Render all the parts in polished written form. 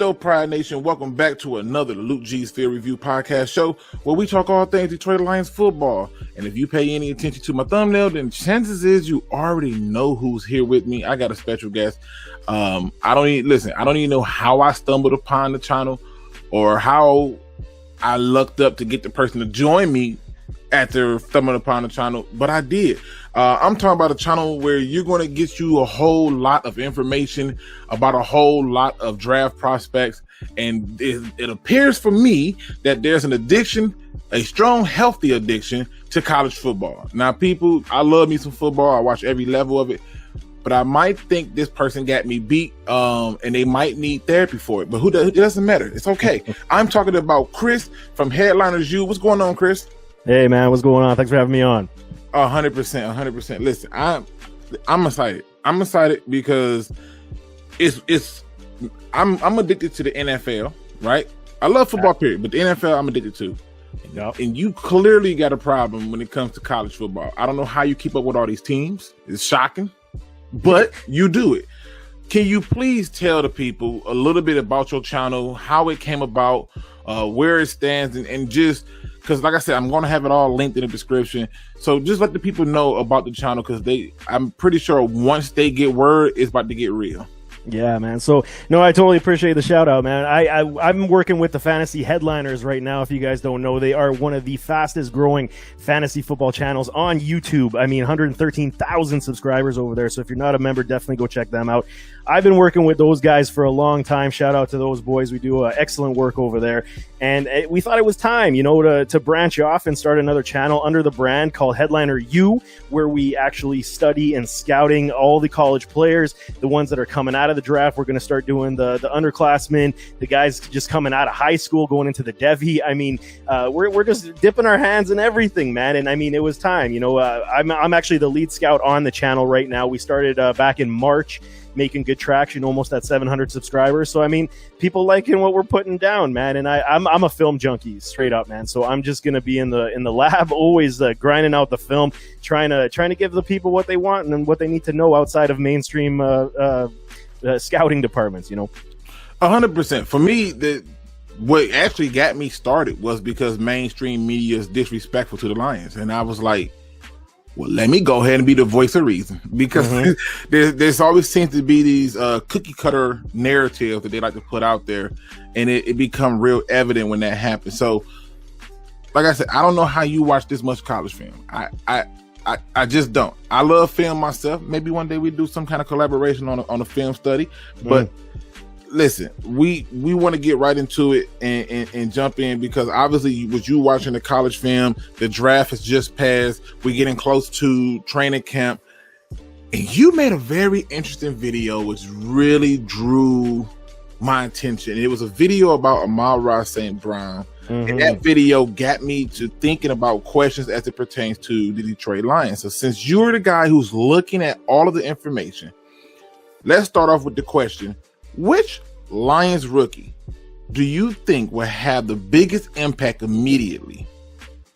Bordeau Pride Nation, welcome back to another Lukegsfieldreview podcast show where we talk all things Detroit.Alliance football. And if you pay any attention to my thumbnail, then chances is you already know who's here with me. I got a special guest. I don't even know how I stumbled upon the channel or how I lucked up to get the person to join me after stumbling upon the channel, but I did. I'm talking about a channel where you're going to get you a whole lot of information about a whole lot of draft prospects. And it appears for me that there's an addiction, a strong, healthy addiction to college football. Now, people, I love me some football. I watch every level of it, but I might think this person got me beat, and they might need therapy for it, but it doesn't matter. It's okay. I'm talking about Chris from Headliners U. What's going on, Chris? Hey man, what's going on? Thanks for having me on. 100%. Listen, I'm excited. I'm excited because I'm addicted to the NFL, right? I love football, period, but the NFL I'm addicted to. Yep. And you clearly got a problem when it comes to college football. I don't know how you keep up with all these teams. It's shocking, but you do it. Can you please tell the people a little bit about your channel, how it came about, where it stands, and just because, like I said, I'm going to have it all linked in the description. So just let the people know about the channel because I'm pretty sure once they get word, it's about to get real. Yeah, man. So, no, I totally appreciate the shout out, man. I'm working with the Fantasy Headliners right now. If you guys don't know, they are one of the fastest growing fantasy football channels on YouTube. I mean, 113,000 subscribers over there. So if you're not a member, definitely go check them out. I've been working with those guys for a long time. Shout out to those boys. We do excellent work over there. And we thought it was time, to branch off and start another channel under the brand called Headliner U, where we actually study and scouting all the college players, the ones that are coming out of the draft. We're going to start doing the underclassmen, the guys just coming out of high school, going into the Devy. I mean, we're just dipping our hands in everything, man. And I mean, it was time. I'm actually the lead scout on the channel right now. We started back in March, making good traction, almost at 700 subscribers. So I mean, people liking what we're putting down, man. And I'm a film junkie, straight up, man. So I'm just gonna be in the lab, always grinding out the film, trying to give the people what they want and what they need to know outside of mainstream scouting departments. 100%. For me, what actually got me started was because mainstream media is disrespectful to the Lions, and I was like, well, let me go ahead and be the voice of reason, because there's always seems to be these cookie cutter narratives that they like to put out there, and it become real evident when that happens. So, like I said, I don't know how you watch this much college film. I just don't. I love film myself. Maybe one day we do some kind of collaboration on a film study. But listen, we want to get right into it and jump in, because obviously with you watching the college film, the draft has just passed. We're getting close to training camp. And you made a very interesting video which really drew my attention. It was a video about Amon-Ra St. Brown. And that video got me to thinking about questions as it pertains to the Detroit Lions. So since you're the guy who's looking at all of the information, let's start off with the question: which Lions rookie do you think will have the biggest impact immediately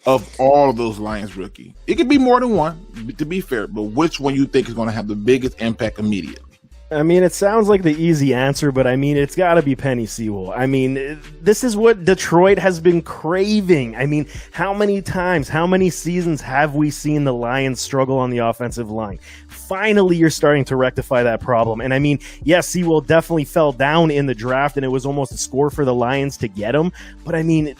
of all of those Lions rookie? It could be more than one, to be fair, but which one you think is going to have the biggest impact immediately? I mean, it sounds like the easy answer, but I mean, it's got to be Penny Sewell. I mean, this is what Detroit has been craving. I mean, how many times, how many seasons have we seen the Lions struggle on the offensive line? Finally, you're starting to rectify that problem. And I mean, yes, Sewell definitely fell down in the draft, and it was almost a score for the Lions to get him. But I mean,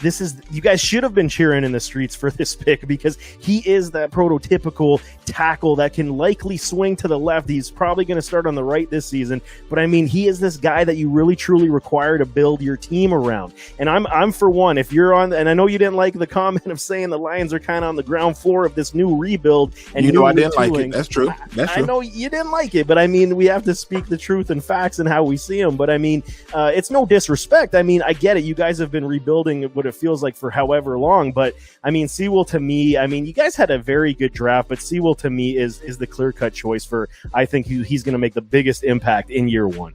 you guys should have been cheering in the streets for this pick, because he is that prototypical tackle that can likely swing to the left. He's probably going to start on the right this season, but I mean, he is this guy that you really truly require to build your team around. And I'm for one, if you're on, and I know you didn't like the comment of saying the Lions are kind of on the ground floor of this new rebuild, and I didn't like it. That's true. I know you didn't like it, but I mean, we have to speak the truth and facts and how we see them. But I mean, it's no disrespect. I mean, I get it. You guys have been rebuilding what it feels like for however long, but I mean, Sewell to me, I mean, you guys had a very good draft, but Sewell to me is the clear-cut choice for, I think he's going to make the biggest impact in year one.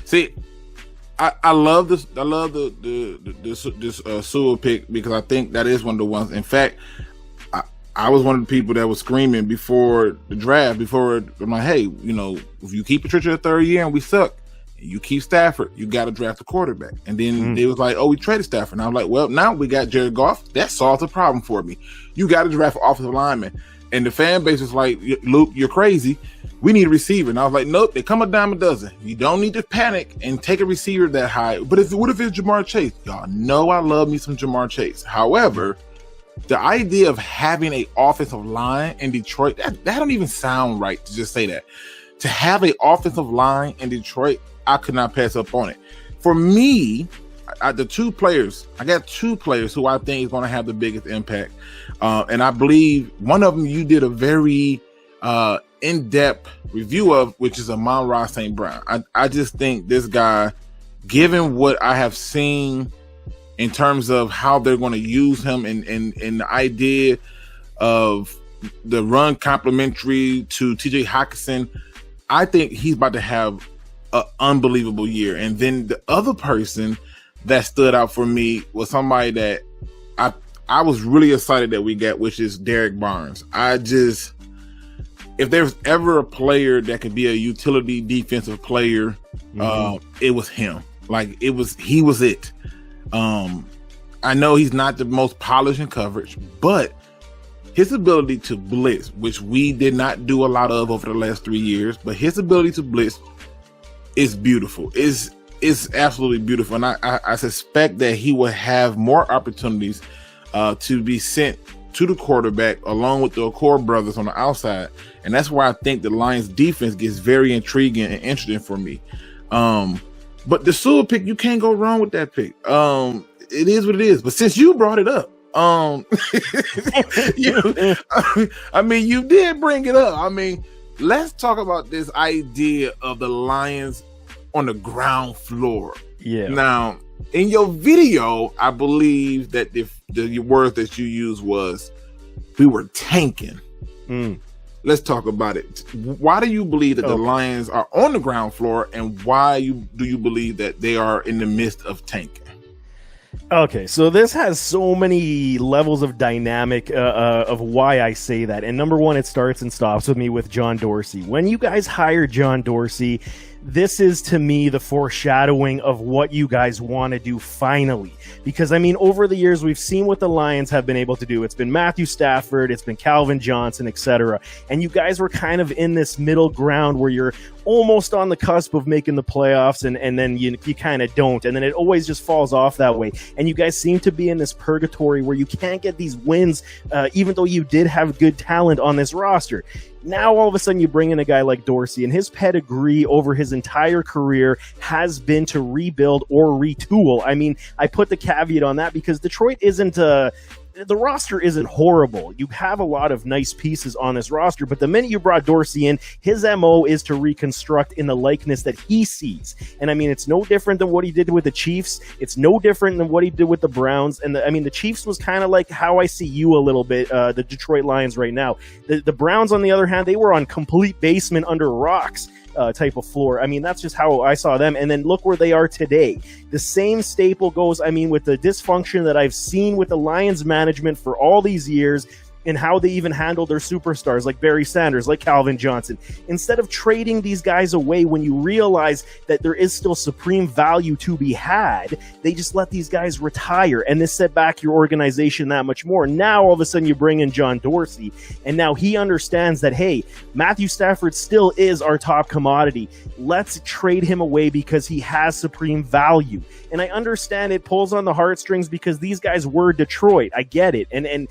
See, I love this. I love this Sewell pick, because I think that is one of the ones. In fact, I was one of the people that was screaming before the draft. I'm like, hey, if you keep Patricia a third year and we suck, You keep Stafford, you got to draft a quarterback. And then they was like, oh, we traded Stafford. And I was like, well, now we got Jared Goff. That solves the problem for me. You got to draft an offensive lineman. And the fan base was like, Luke, you're crazy. We need a receiver. And I was like, nope, they come a dime a dozen. You don't need to panic and take a receiver that high. But what if it's Jamar Chase? Y'all know I love me some Jamar Chase. However, the idea of having an offensive line in Detroit, that don't even sound right to just say that. To have an offensive line in Detroit, I could not pass up on it. For me, I got two players who I think is going to have the biggest impact. And I believe one of them you did a very in-depth review of, which is Amon-Ra St. Brown. I just think this guy, given what I have seen in terms of how they're going to use him and the idea of the run complementary to TJ Hockenson, I think he's about to have an unbelievable year. And then the other person that stood out for me was somebody that I was really excited that we got, which is Derek Barnes. If there's ever a player that could be a utility defensive player, it was him. Like he was it. I know he's not the most polished in coverage, but his ability to blitz, which we did not do a lot of over the last 3 years, but his ability to blitz is beautiful. Is absolutely beautiful. And I suspect that he will have more opportunities to be sent to the quarterback along with the core brothers on the outside. And that's why I think the Lions defense gets very intriguing and interesting for me. But the Sewell pick, you can't go wrong with that pick. It is what it is. But since you brought it up, you did bring it up. Let's talk about this idea of the Lions on the ground floor. Yeah. Now, in your video, I believe that the words that you used was, we were tanking. Let's talk about it. Why do you believe that the Lions are on the ground floor, and why do you believe that they are in the midst of tanking? Okay, so this has so many levels of dynamic of why I say that. And number one, it starts and stops with me with John Dorsey. When you guys hired John Dorsey, this is to me the foreshadowing of what you guys want to do finally. Because, over the years, we've seen what the Lions have been able to do. It's been Matthew Stafford, it's been Calvin Johnson, etc. And you guys were kind of in this middle ground where you're almost on the cusp of making the playoffs, and then you kind of don't. And then it always just falls off that way. And you guys seem to be in this purgatory where you can't get these wins, even though you did have good talent on this roster. Now, all of a sudden, you bring in a guy like Dorsey, and his pedigree over his entire career has been to rebuild or retool. I put the caveat on that because Detroit isn't the roster isn't horrible. You have a lot of nice pieces on this roster, but the minute you brought Dorsey in, his MO is to reconstruct in the likeness that he sees. And it's no different than what he did with the Chiefs. It's no different than what he did with the Browns. And the Chiefs was kind of like how I see you a little bit, the Detroit Lions right now. The Browns, on the other hand, they were on complete basement under rocks. Type of floor. That's just how I saw them. And then look where they are today. The same staple goes, with the dysfunction that I've seen with the Lions management for all these years, and how they even handle their superstars like Barry Sanders, like Calvin Johnson. Instead of trading these guys away when you realize that there is still supreme value to be had, they just let these guys retire, and this set back your organization that much more. Now, all of a sudden, you bring in John Dorsey, and now he understands that, hey, Matthew Stafford still is our top commodity. Let's trade him away because he has supreme value. And I understand it pulls on the heartstrings because these guys were Detroit. I get it. And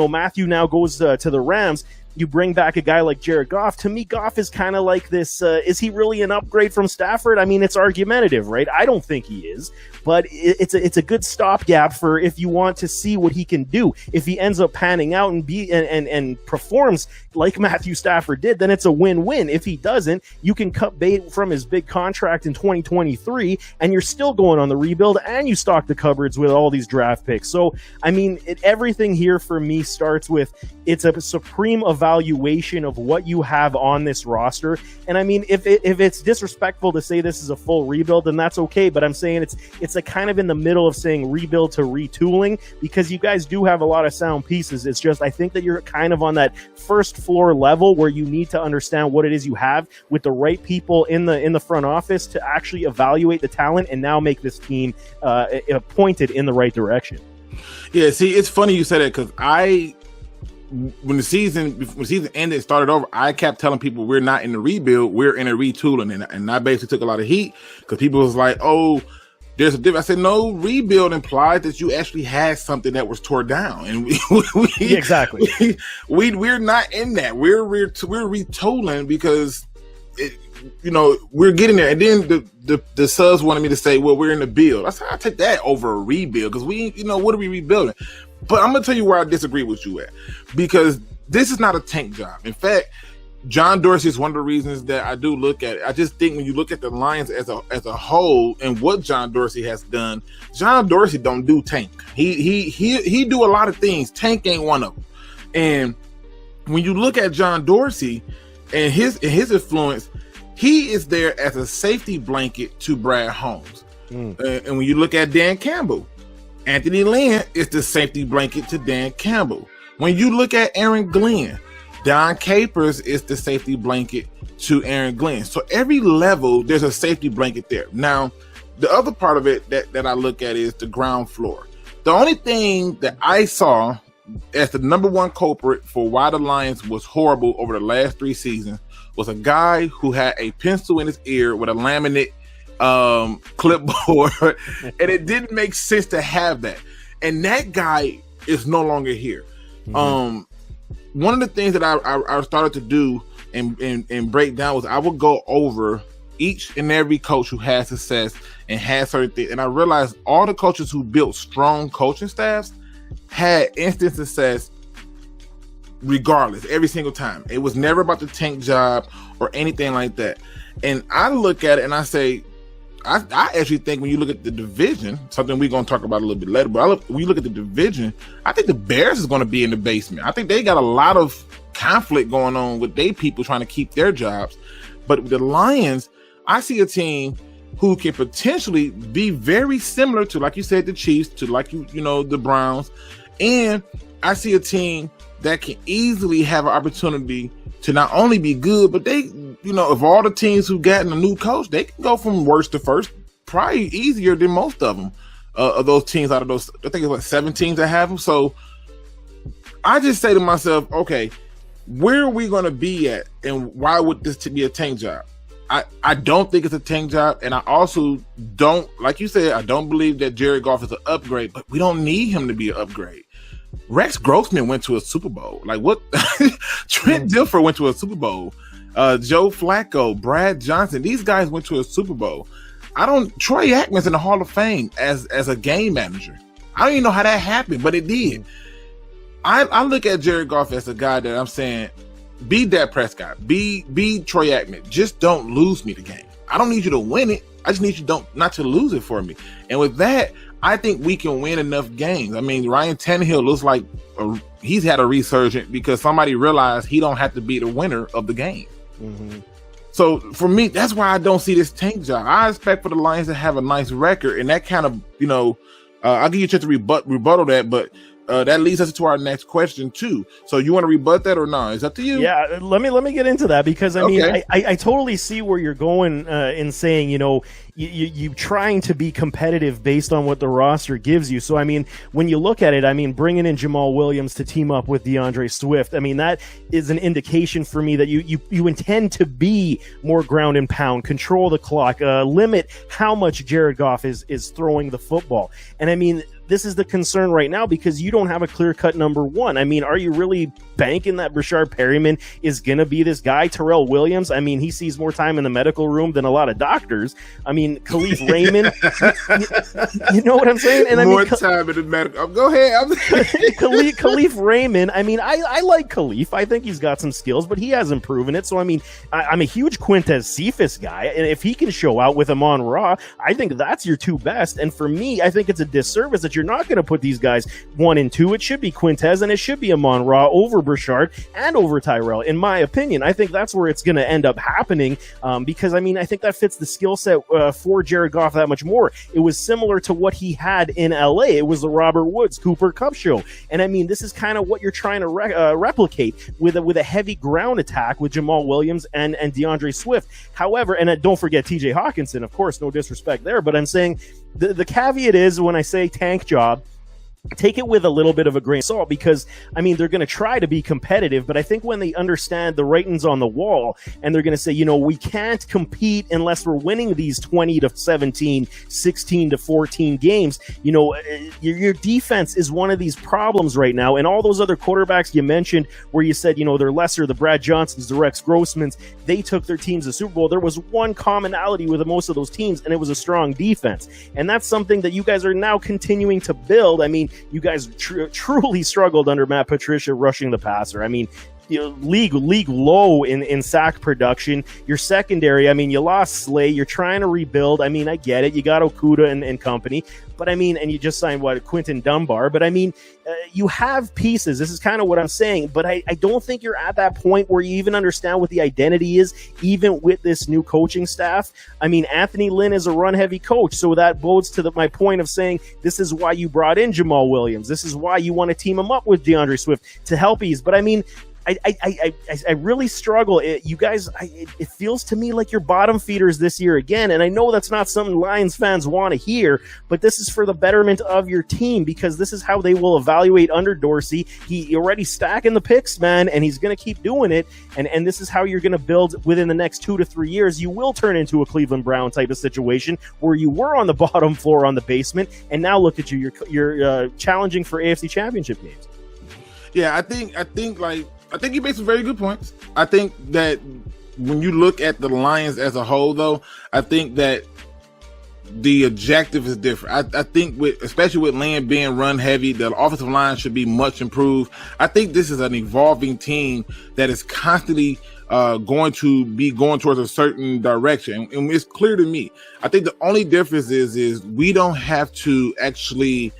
Matthew now goes to the Rams. You bring back a guy like Jared Goff. To me, Goff is kind of like this. Is he really an upgrade from Stafford? It's argumentative, right? I don't think he is, but it's a good stopgap for if you want to see what he can do. If he ends up panning out and performs like Matthew Stafford did, then it's a win-win. If he doesn't, you can cut bait from his big contract in 2023, and you're still going on the rebuild, and you stock the cupboards with all these draft picks. So, everything here for me starts with it's a supreme evaluation of what you have on this roster. And if it's disrespectful to say this is a full rebuild, then that's okay. But I'm saying it's it's like kind of in the middle of saying rebuild to retooling, because you guys do have a lot of sound pieces. It's just I think that you're kind of on that first floor level where you need to understand what it is you have with the right people in the front office to actually evaluate the talent and now make this team pointed in the right direction. Yeah, see, it's funny you said that, because when the season ended, started over, I kept telling people we're not in the rebuild, we're in a retooling, and I basically took a lot of heat because people was like, "Oh, there's a difference." I said, "No, rebuild implies that you actually had something that was torn down, and exactly. We're not in that. We're retooling because we're getting there." And then the subs wanted me to say, "Well, we're in the build." I said, "I'll take that over a rebuild because what are we rebuilding?" But I'm going to tell you where I disagree with you at, because this is not a tank job. In fact, John Dorsey is one of the reasons that I do look at it. I just think when you look at the Lions as a whole and what John Dorsey has done, John Dorsey don't do tank. He do a lot of things. Tank ain't one of them. And when you look at John Dorsey and his influence, he is there as a safety blanket to Brad Holmes. And when you look at Dan Campbell, Anthony Lynn is the safety blanket to Dan Campbell. When you look at Aaron Glenn, Don Capers is the safety blanket to Aaron Glenn. So every level, there's a safety blanket there. Now, the other part of it that I look at is the ground floor. The only thing that I saw as the number one culprit for why the Lions was horrible over the last 3 seasons was a guy who had a pencil in his ear with a laminate clipboard, and it didn't make sense to have that. And that guy is no longer here. One of the things that I started to do and break down was I would go over each and every coach who had success and had certain things, and I realized all the coaches who built strong coaching staffs had instant success regardless, every single time. It was never about the tank job or anything like that. And I look at it and I say, I actually think when you look at the division, something we're going to talk about a little bit later, but when you look at the division, I think the Bears is going to be in the basement. I think they got a lot of conflict going on with their people trying to keep their jobs. But with the Lions, I see a team who can potentially be very similar to, like you said, the Chiefs, to like the Browns. And I see a team that can easily have an opportunity to not only be good, but they, of all the teams who gotten a new coach, they can go from worst to first, probably easier than most of them, of those teams out of those, I think it's like 7 teams that have them. So I just say to myself, okay, where are we going to be at? And why would this be a tank job? I don't think it's a tank job. And I also don't, like you said, I don't believe that Jared Goff is an upgrade, but we don't need him to be an upgrade. Rex Grossman went to a Super Bowl. Like what? Trent Dilfer went to a Super Bowl. Joe Flacco, Brad Johnson, these guys went to a Super Bowl. Troy Aikman's in the Hall of Fame as a game manager. I don't even know how that happened, but it did. I look at Jared Goff as a guy that I'm saying, be Dak Prescott, be Troy Aikman. Just don't lose me the game. I don't need you to win it. I just need you not to lose it for me. And with that, I think we can win enough games. I mean, Ryan Tannehill looks like he's had a resurgence because somebody realized he don't have to be the winner of the game. So for me, that's why I don't see this tank job. I expect for the Lions to have a nice record, and that kind of, I'll give you a chance to rebuttal that, but that leads us to our next question too. So you want to rebut that or not? It's up to you. Yeah, let me get into that, because I mean, I totally see where you're going in saying, you trying to be competitive based on what the roster gives you. So I mean, when you look at it, I mean, bringing in Jamal Williams to team up with DeAndre Swift, I mean, that is an indication for me that you intend to be more ground and pound, control the clock, limit how much Jared Goff is throwing the football. And I mean, this is the concern right now because you don't have a clear-cut number one. I mean, are you really banking that Rashard Perryman is going to be this guy? Terrell Williams, I mean, he sees more time in the medical room than a lot of doctors. I mean, Khalif Raymond, you know what I'm saying? And more time in the medical. Go ahead. Khalif Raymond, I mean, I like Khalif. I think he's got some skills, but he hasn't proven it. So, I mean, I'm a huge Quintez Cephas guy, and if he can show out with Amon-Ra, I think that's your two best. And for me, I think it's a disservice that but you're not going to put these guys 1 and 2. It should be Quintez and it should be Amon-Ra over Burchard and over Tyrell. In my opinion, I think that's where it's going to end up happening, because I mean, I think that fits the skill set for Jared Goff that much more. It was similar to what he had in LA. It was the Robert Woods Cooper Cup show, and I mean, this is kind of what you're trying to replicate with a heavy ground attack with Jamal Williams and DeAndre Swift. However, and don't forget TJ Hawkinson, of course, no disrespect there, but I'm saying the caveat is when I say tank job, take it with a little bit of a grain of salt, because I mean, they're going to try to be competitive, but I think when they understand the writings on the wall and they're going to say, you know, we can't compete unless we're winning these 20-17, 16-14 games. You know, your defense is one of these problems right now, and all those other quarterbacks you mentioned where you said, you know, they're lesser, the Brad Johnsons, the Rex Grossmans, they took their teams to the Super Bowl. There was one commonality with most of those teams, and it was a strong defense, and that's something that you guys are now continuing to build. I mean, you guys truly struggled under Matt Patricia rushing the passer. I mean, you know, league low in sack production. Your secondary, I mean, you lost Slay. You're trying to rebuild. I mean, I get it. You got Okuda and company. But I mean, and you just signed Quinton Dunbar. But I mean, you have pieces. This is kind of what I'm saying. But I don't think you're at that point where you even understand what the identity is, even with this new coaching staff. I mean, Anthony Lynn is a run-heavy coach, so that bodes to my point of saying this is why you brought in Jamal Williams. This is why you want to team him up with DeAndre Swift to help ease. But I mean, I really struggle. You guys, it feels to me like you're bottom feeders this year again, and I know that's not something Lions fans want to hear, but this is for the betterment of your team, because this is how they will evaluate under Dorsey. He already stacking the picks, man, and he's going to keep doing it, and this is how you're going to build within the next 2 to 3 years. You will turn into a Cleveland Brown type of situation where you were on the bottom floor on the basement, and now look at you. You're challenging for AFC Championship games. Yeah, I think you made some very good points. I think that when you look at the Lions as a whole, though, I think that the objective is different. I think especially with Lynn being run heavy, the offensive line should be much improved. I think this is an evolving team that is constantly going to be going towards a certain direction. And it's clear to me. I think the only difference is we don't have to actually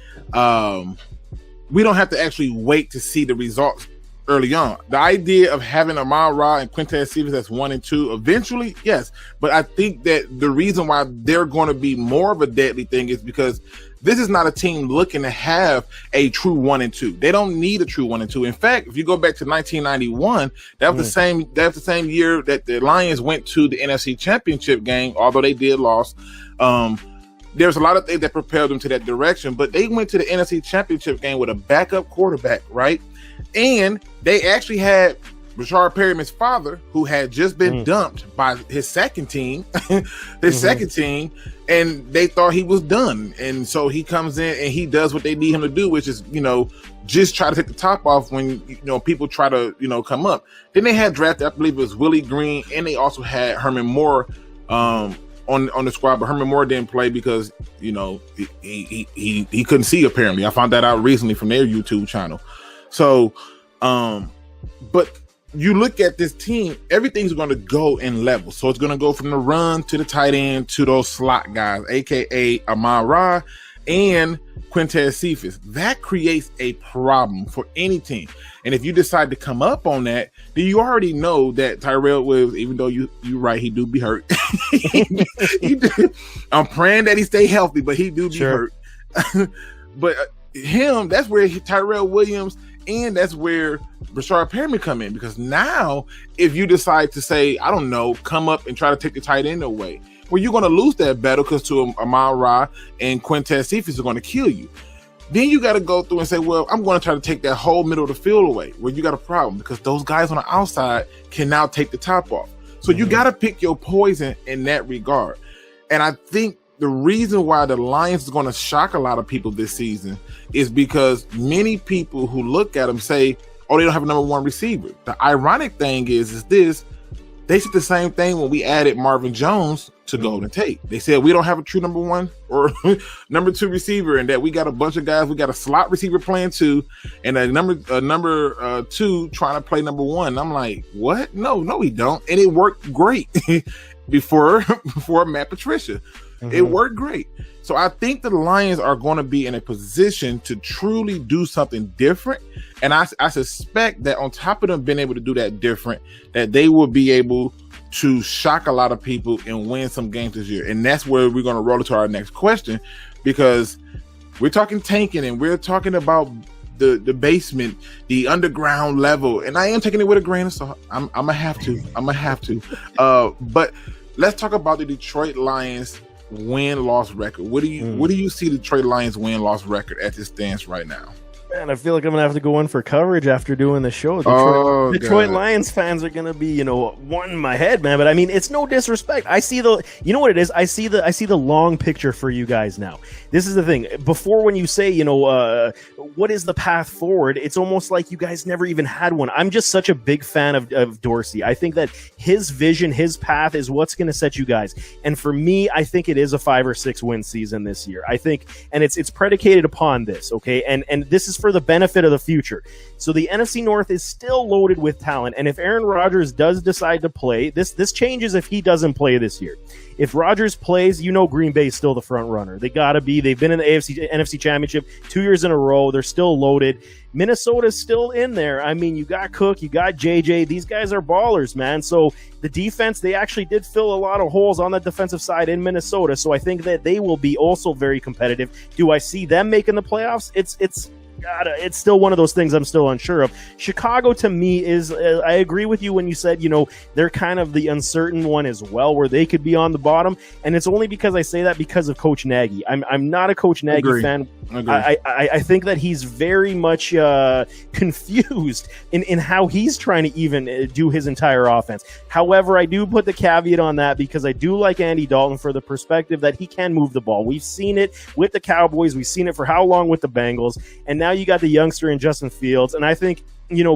wait to see the results early on. The idea of having Amon-Ra and Quintez Cephas as 1 and 2 eventually, yes. But I think that the reason why they're going to be more of a deadly thing is because this is not a team looking to have a true 1 and 2. They don't need a true 1 and 2. In fact, if you go back to 1991, that was the same year that the Lions went to the NFC Championship game, although they did lose. There's a lot of things that propelled them to that direction, but they went to the NFC Championship game with a backup quarterback, right? And they actually had Rashard Perriman's father, who had just been dumped by his second team, second team, and they thought he was done. And so he comes in and he does what they need him to do, which is, you know, just try to take the top off when, you know, people try to, you know, come up. Then they had drafted, I believe it was Willie Green, and they also had Herman Moore on the squad, but Herman Moore didn't play because, you know, he couldn't see, apparently. I found that out recently from their YouTube channel. So, but you look at this team, everything's going to go in levels. So it's going to go from the run to the tight end to those slot guys, aka Amon-Ra and Quintez Cephas. That creates a problem for any team. And if you decide to come up on that, then you already know that Tyrell Williams, even though you're right, he do be hurt. I'm praying that he stay healthy, but he do be hurt. But that's where Tyrell Williams, and that's where Rashard Perriman come in, because now if you decide to say, I don't know, come up and try to take the tight end away, well, you're going to lose that battle because to Amon-Ra and Quintez Cephas are going to kill you. Then you got to go through and say, well, I'm going to try to take that whole middle of the field away. Well, you got a problem because those guys on the outside can now take the top off. So you got to pick your poison in that regard. And I think the reason why the Lions is going to shock a lot of people this season is because many people who look at them say, oh, they don't have a number one receiver. The ironic thing is this, they said the same thing when we added Marvin Jones to Golden Tate. They said we don't have a true number one or number two receiver, and that we got a bunch of guys. We got a slot receiver playing two, and a number two trying to play number one. And I'm like, what? No, we don't. And it worked great before Matt Patricia. It worked great. So I think the Lions are going to be in a position to truly do something different. And I suspect that on top of them being able to do that different, that they will be able to shock a lot of people and win some games this year. And that's where we're going to roll into our next question, because we're talking tanking and we're talking about the basement, the underground level. And I am taking it with a grain of salt. I'm going to have to. But let's talk about the Detroit Lions win-loss record. What do you see the Detroit Lions win-loss record as it stands right now? Man, I feel like I'm gonna have to go in for coverage after doing the show. Detroit Lions fans are gonna be, wanting my head, man. But I mean, it's no disrespect. I see you know what it is. I see the long picture for you guys now. This is the thing. Before, when you say, what is the path forward, it's almost like you guys never even had one. I'm just such a big fan of Dorsey. I think that his vision, his path is what's going to set you guys. And for me, I think it is a 5 or 6 win season this year. I think, and it's predicated upon this, okay? And this is for the benefit of the future. So the NFC North is still loaded with talent. And if Aaron Rodgers does decide to play, this changes if he doesn't play this year. If Rodgers plays, Green Bay is still the front runner. They got to be. They've been in the NFC Championship 2 years in a row. They're still loaded. Minnesota's still in there. I mean, you got Cook, you got JJ. These guys are ballers, man. So the defense, they actually did fill a lot of holes on the defensive side in Minnesota. So I think that they will be also very competitive. Do I see them making the playoffs? It's still one of those things I'm still unsure of. Chicago, to me, is I agree with you when you said, they're kind of the uncertain one as well, where they could be on the bottom. And it's only because I say that because of Coach Nagy. I'm not a Coach Nagy fan. I think that he's very much confused in how he's trying to even do his entire offense. However, I do put the caveat on that because I do like Andy Dalton for the perspective that he can move the ball. We've seen it with the Cowboys. We've seen it for how long with the Bengals. And now you got the youngster in Justin Fields. And I think,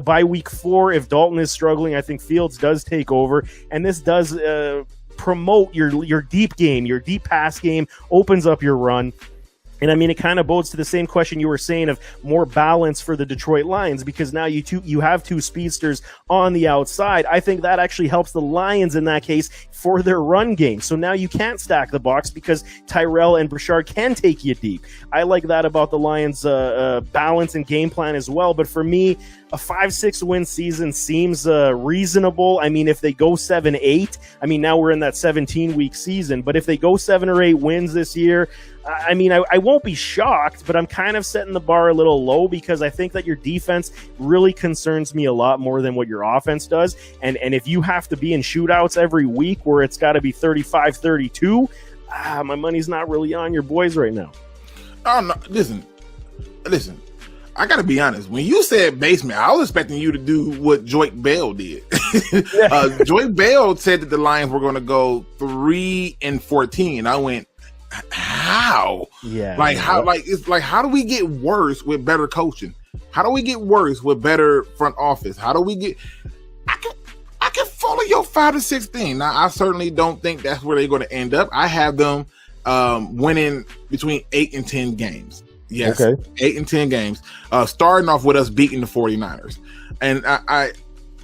by week 4, if Dalton is struggling, I think Fields does take over. And this does promote your deep game, your deep pass game, opens up your run. And I mean, it kind of bodes to the same question you were saying of more balance for the Detroit Lions, because now you have 2 speedsters on the outside. I think that actually helps the Lions in that case for their run game. So now you can't stack the box because Tyrell and Bouchard can take you deep. I like that about the Lions' balance and game plan as well. But for me, a 5-6 win season seems reasonable. I mean, if they go 7-8, I mean, now we're in that 17-week season. But if they go 7 or 8 wins this year, I mean, I won't be shocked, but I'm kind of setting the bar a little low because I think that your defense really concerns me a lot more than what your offense does. And if you have to be in shootouts every week where it's got to be 35-32, my money's not really on your boys right now. Oh, no, listen. I got to be honest. When you said basement, I was expecting you to do what Joik Bell did. Joik Bell said that the Lions were going to go 3-14. I went, how? Yeah. How do we get worse with better coaching? How do we get worse with better front office? How do we get? I can follow your 5-6 thing. Now, I certainly don't think that's where they're going to end up. I have them winning between 8 and 10 games. Yes, okay. 8 and 10 games. Starting off with us beating the 49ers, and I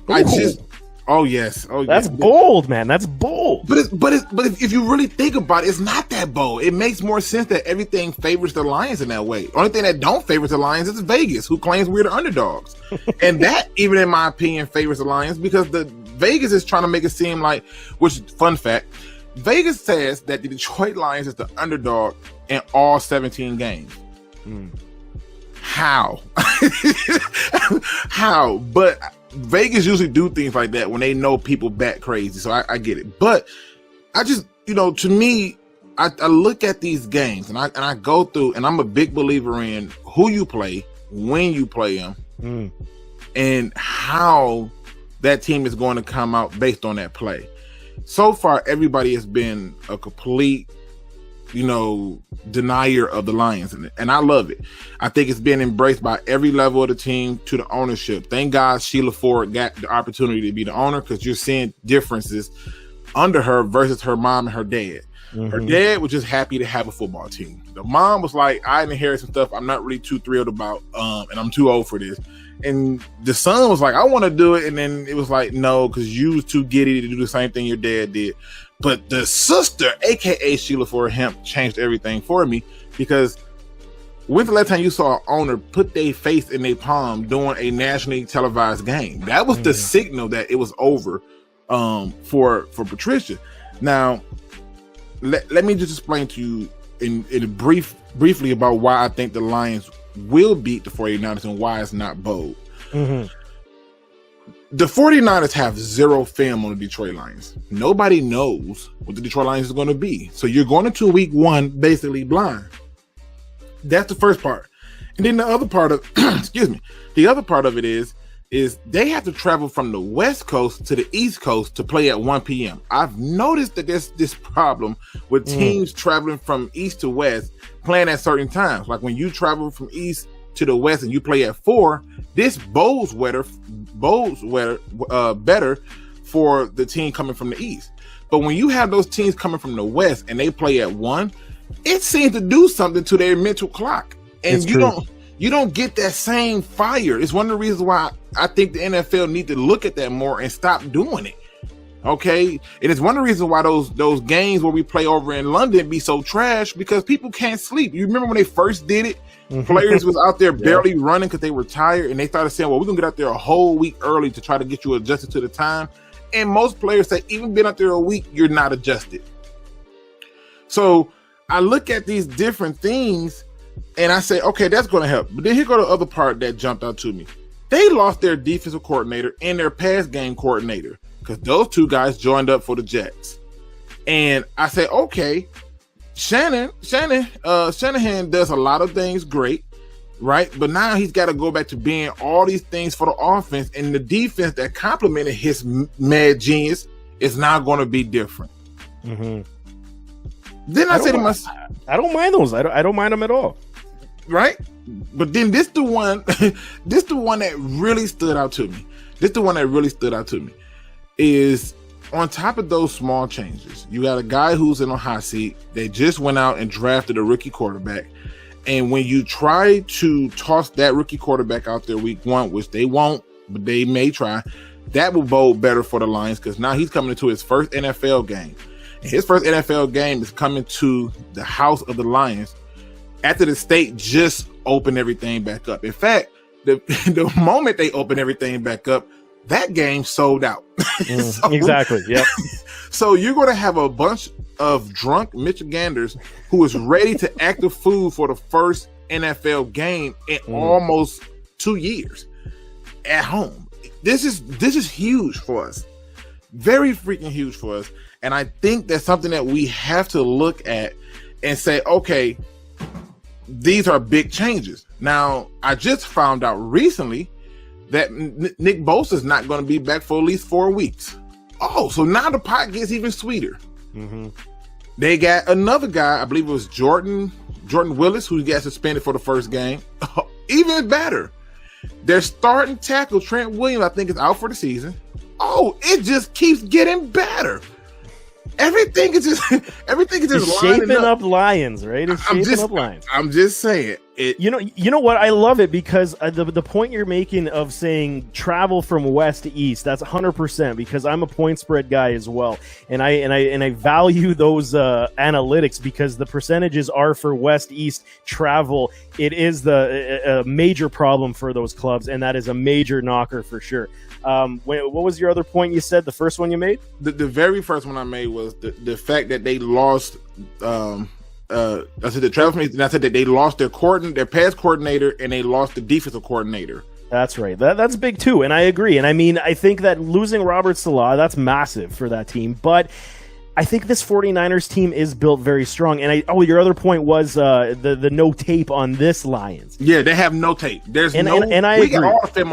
just. Oh yes. That's bold, man. That's bold. But if you really think about it, it's not that bold. It makes more sense that everything favors the Lions in that way. Only thing that don't favor the Lions is Vegas, who claims we're the underdogs, and that, even in my opinion, favors the Lions because the Vegas is trying to make it seem like. Which, fun fact, Vegas says that the Detroit Lions is the underdog in all 17 games. How? How? But Vegas usually do things like that when they know people bat crazy. So I get it. But I just, to me, I look at these games and I go through, and I'm a big believer in who you play, when you play them, and how that team is going to come out based on that play. So far, everybody has been a complete denier of the Lions, and I love it. I think it's been embraced by every level of the team to the ownership. Thank God Sheila Ford got the opportunity to be the owner, because you're seeing differences under her versus her mom and her dad. Mm-hmm. Her dad was just happy to have a football team. The mom was like, I inherited some stuff I'm not really too thrilled about, and I'm too old for this. And the son was like, I want to do it. And then it was like, no, because you was too giddy to do the same thing your dad did. But the sister, aka Sheila for Hemp, changed everything for me, because when's the last time you saw an owner put their face in their palm during a nationally televised game? That was the signal that it was over for Patricia. Now, let me just explain to you in briefly about why I think the Lions will beat the 49ers and why it's not bold. The 49ers have zero film on the Detroit Lions. Nobody knows what the Detroit Lions is going to be. So you're going into week one basically blind. That's the first part. And then the other part of the other part of it is they have to travel from the West Coast to the East Coast to play at 1 p.m. I've noticed that there's this problem with teams traveling from East to West playing at certain times. Like when you travel from East to the West and you play at 4, this bodes better for the team coming from the East. But when you have those teams coming from the West and they play at 1, it seems to do something to their mental clock. And you don't get that same fire. It's one of the reasons why I think the NFL need to look at that more and stop doing it. Okay, and it's one of the reasons why those games where we play over in London be so trash, because people can't sleep. You remember when they first did it? Players was out there barely running because they were tired, and they started saying, well, we're gonna get out there a whole week early to try to get you adjusted to the time. And most players say, even been out there a week, you're not adjusted. So I look at these different things and I say, okay, that's going to help. But then here go the other part that jumped out to me. They lost their defensive coordinator and their pass game coordinator because those two guys joined up for the Jets. And I say, okay, Shanahan does a lot of things great, right? But now he's got to go back to being all these things for the offense, and the defense that complemented his mad genius is now going to be different. Then I say to myself, I don't mind those. I don't mind them at all. Right? But then this the one that really stood out to me. Is on top of those small changes, you got a guy who's in a hot seat. They just went out and drafted a rookie quarterback. And when you try to toss that rookie quarterback out there week one, which they won't, but they may try, that will bode better for the Lions, because now he's coming into his first NFL game. And his first NFL game is coming to the house of the Lions after the state just opened everything back up. In fact, the moment they opened everything back up, that game sold out. Exactly. Yep. So you're going to have a bunch of drunk Michiganders who is ready to act the fool for the first NFL game in almost 2 years at home. This is huge for us. Very freaking huge for us. And I think that's something that we have to look at and say, okay, these are big changes. Now, I just found out recently that Nick Bosa is not going to be back for at least 4 weeks. Oh, so now the pot gets even sweeter. They got another guy, I believe it was Jordan Willis, who got suspended for the first game. Even better. Their starting tackle, Trent Williams, I think is out for the season. Oh, it just keeps getting better. Everything is just it's shaping up Lions, right? It's shaping up Lions. I'm just saying it. You know what? I love it because the point you're making of saying travel from west to east, that's 100%, because I'm a point spread guy as well, and I value those analytics, because the percentages are for west east travel. It is a major problem for those clubs, and that is a major knocker for sure. What was your other point you said? The first one you made? The very first one I made was the fact that they lost. I said the travel, and I said that they lost their pass coordinator, and they lost the defensive coordinator. That's right. That's big too, and I agree. And I mean, I think that losing Robert Salah, that's massive for that team. But I think this 49ers team is built very strong. And your other point was the no tape on this Lions. Yeah, they have no tape. We got all the film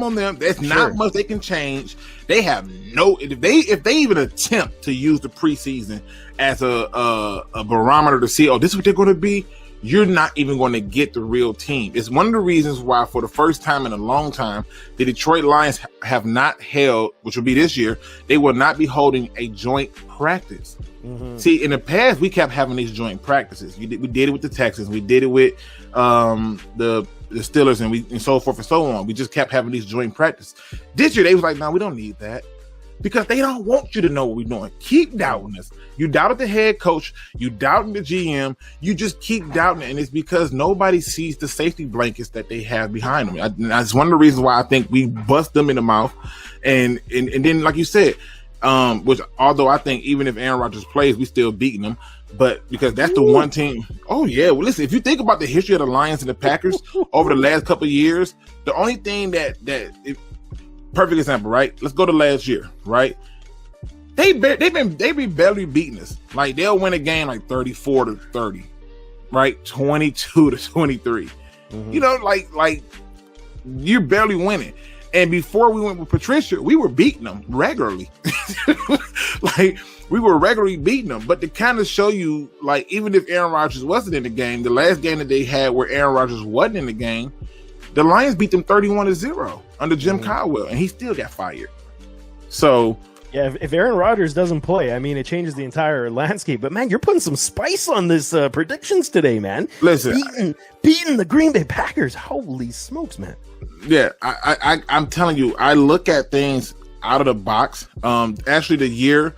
on them. There's not much they can change. They have no. If they even attempt to use the preseason as a barometer to see, this is what they're going to be, you're not even going to get the real team. It's one of the reasons why, for the first time in a long time, the Detroit Lions have not held, which will be this year, they will not be holding a joint practice. See, in the past, we kept having these joint practices. We did it with the Texans. We did it with the the Steelers and so forth and so on. We just kept having these joint practice. This year they was like, no, we don't need that. Because they don't want you to know what we're doing. Keep doubting us. You doubted the head coach. You doubting the GM. You just keep doubting it. And it's because nobody sees the safety blankets that they have behind them. That's one of the reasons why I think we bust them in the mouth. And then, like you said, which although I think even if Aaron Rodgers plays, we still beating them. But because that's the one team. Oh, yeah. Well, listen, if you think about the history of the Lions and the Packers over the last couple of years, the only thing perfect example, right? Let's go to last year, right? They be barely beating us. Like they'll win a game like 34-30, right? 22-23. Mm-hmm. You know, like you're barely winning. And before we went with Patricia, we were beating them regularly. Like we were regularly beating them. But to kind of show you, like even if Aaron Rodgers wasn't in the game, the last game that they had where Aaron Rodgers wasn't in the game, the Lions beat them 31-0 under Jim Caldwell, and he still got fired. So, yeah, if Aaron Rodgers doesn't play, I mean, it changes the entire landscape. But, man, you're putting some spice on this predictions today, man. Listen. Beating the Green Bay Packers. Holy smokes, man. Yeah, I'm telling you, I look at things out of the box. Actually, the year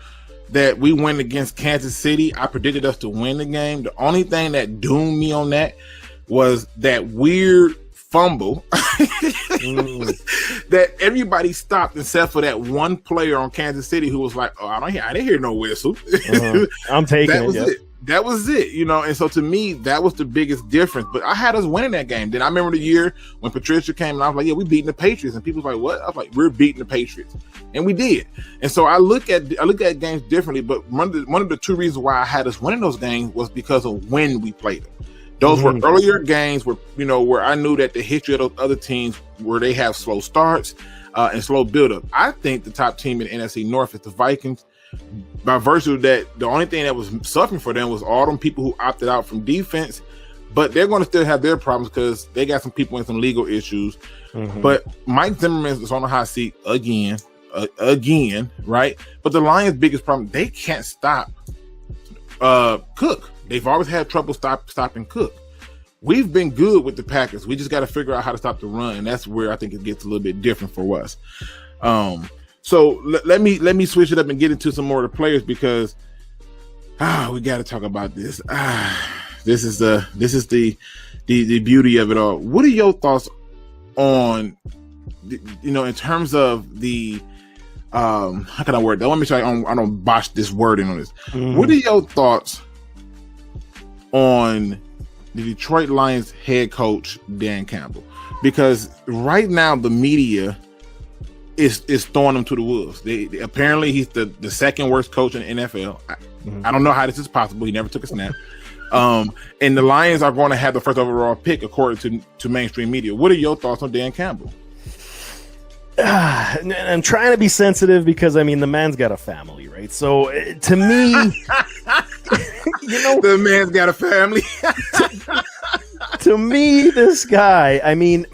that we went against Kansas City, I predicted us to win the game. The only thing that doomed me on that was that weird fumble that everybody stopped except for that one player on Kansas City who was like, "Oh, I didn't hear no whistle." I'm taking that was it. That was it, you know. And so to me, that was the biggest difference. But I had us winning that game. Then I remember the year when Patricia came and I was like, "Yeah, we beating the Patriots," and people was like, "What?" I was like, "We're beating the Patriots," and we did. And so I look at games differently. But one of the two reasons why I had us winning those games was because of when we played them. Those were earlier games where I knew that the history of those other teams where they have slow starts and slow buildup. I think the top team in the NFC North is the Vikings. By virtue of that, the only thing that was suffering for them was all them people who opted out from defense. But they're going to still have their problems because they got some people in some legal issues. But Mike Zimmerman is on the hot seat again, right? But the Lions' biggest problem, they can't stop Cook. They've always had trouble stopping Cook. We've been good with the Packers. We just got to figure out how to stop the run, and that's where I think it gets a little bit different for us. So let me switch it up and get into some more of the players because we got to talk about this. This is the beauty of it all. What are your thoughts on in terms of the how can I word that? Let me try. I don't botch this wording on this. What are your thoughts on the Detroit Lions head coach Dan Campbell? Because right now the media is throwing him to the wolves. Apparently he's the second worst coach in the NFL. I don't know how this is possible. He never took a snap. And the Lions are going to have the first overall pick according to mainstream media. What are your thoughts on Dan Campbell? I'm trying to be sensitive because, I mean, the man's got a family, right? So, to me, the man's got a family. To me, this guy, I mean,